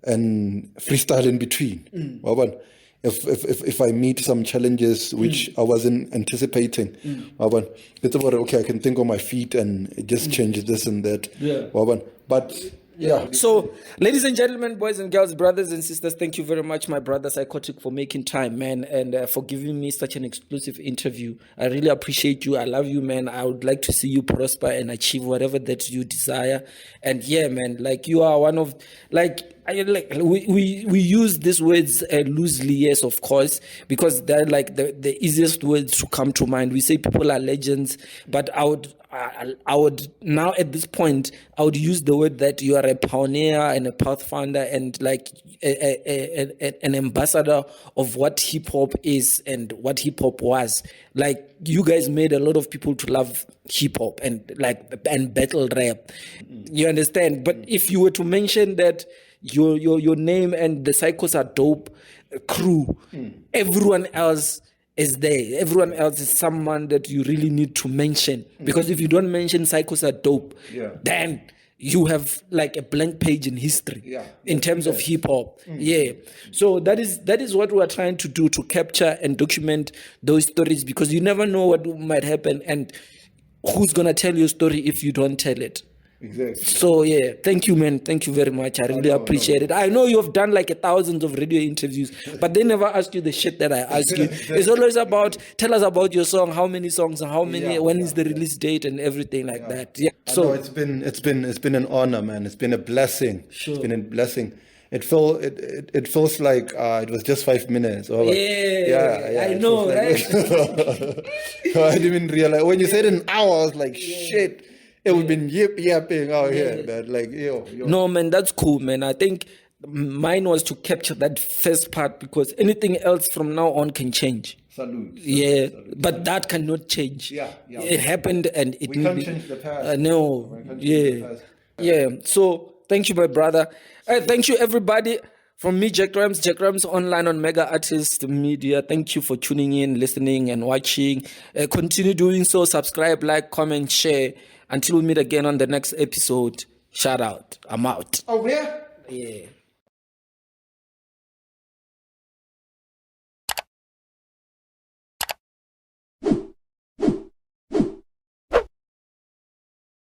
S3: and freestyle in between. If I meet some challenges which I wasn't anticipating, it's about, okay, I can think on my feet and just change this and that. But
S2: so, ladies and gentlemen, boys and girls, brothers and sisters, thank you very much, my brother Psychotic, for making time, man, and for giving me such an exclusive interview. I really appreciate you. I love you, man. I would like to see you prosper and achieve whatever that you desire. And man, like, you are one of, we use these words loosely, yes, of course, because they're like the easiest words to come to mind. We say people are legends, but I would now, at this point, I would use the word that you are a pioneer and a pathfinder and like an ambassador of what hip hop is and what hip hop was. Like, you guys made a lot of people to love hip hop and battle rap. You understand? But if you were to mention that your name and the Psychos Are Dope crew, everyone else is there. Everyone else is someone that you really need to mention. Because if you don't mention Psychos Are Dope, then you have like a blank page in history in terms of hip hop. So that is what we are trying to do, to capture and document those stories, because you never know what might happen and who's gonna tell your story if you don't tell it.
S3: Exactly.
S2: So thank you, man. Thank you very much. I really appreciate it. I know you've done like thousands of radio interviews, but they never ask you the shit that I ask you. It's always about, tell us about your song, how many songs, how many, when is the release date, and everything like that. So
S3: it's been an honor, man. It's been a blessing.
S2: Sure.
S3: It's been a blessing. It feels like it was just 5 minutes.
S2: I know, right?
S3: I didn't even realize. When you said an hour, I was like, shit. It would have been yapping out here, man. Like, yo.
S2: No, man, that's cool, man. I think mine was to capture that first part, because anything else from now on can change.
S3: Salute.
S2: But that cannot change. It happened and it
S3: we can't change the past.
S2: So thank you, my brother. Thank you, everybody. From me, Jack Rams online on Mega Artist Media. Thank you for tuning in, listening, and watching. Continue doing so. Subscribe, like, comment, share. Until we meet again on the next episode. Shout out. I'm out.
S3: Oh, yeah?
S2: Yeah.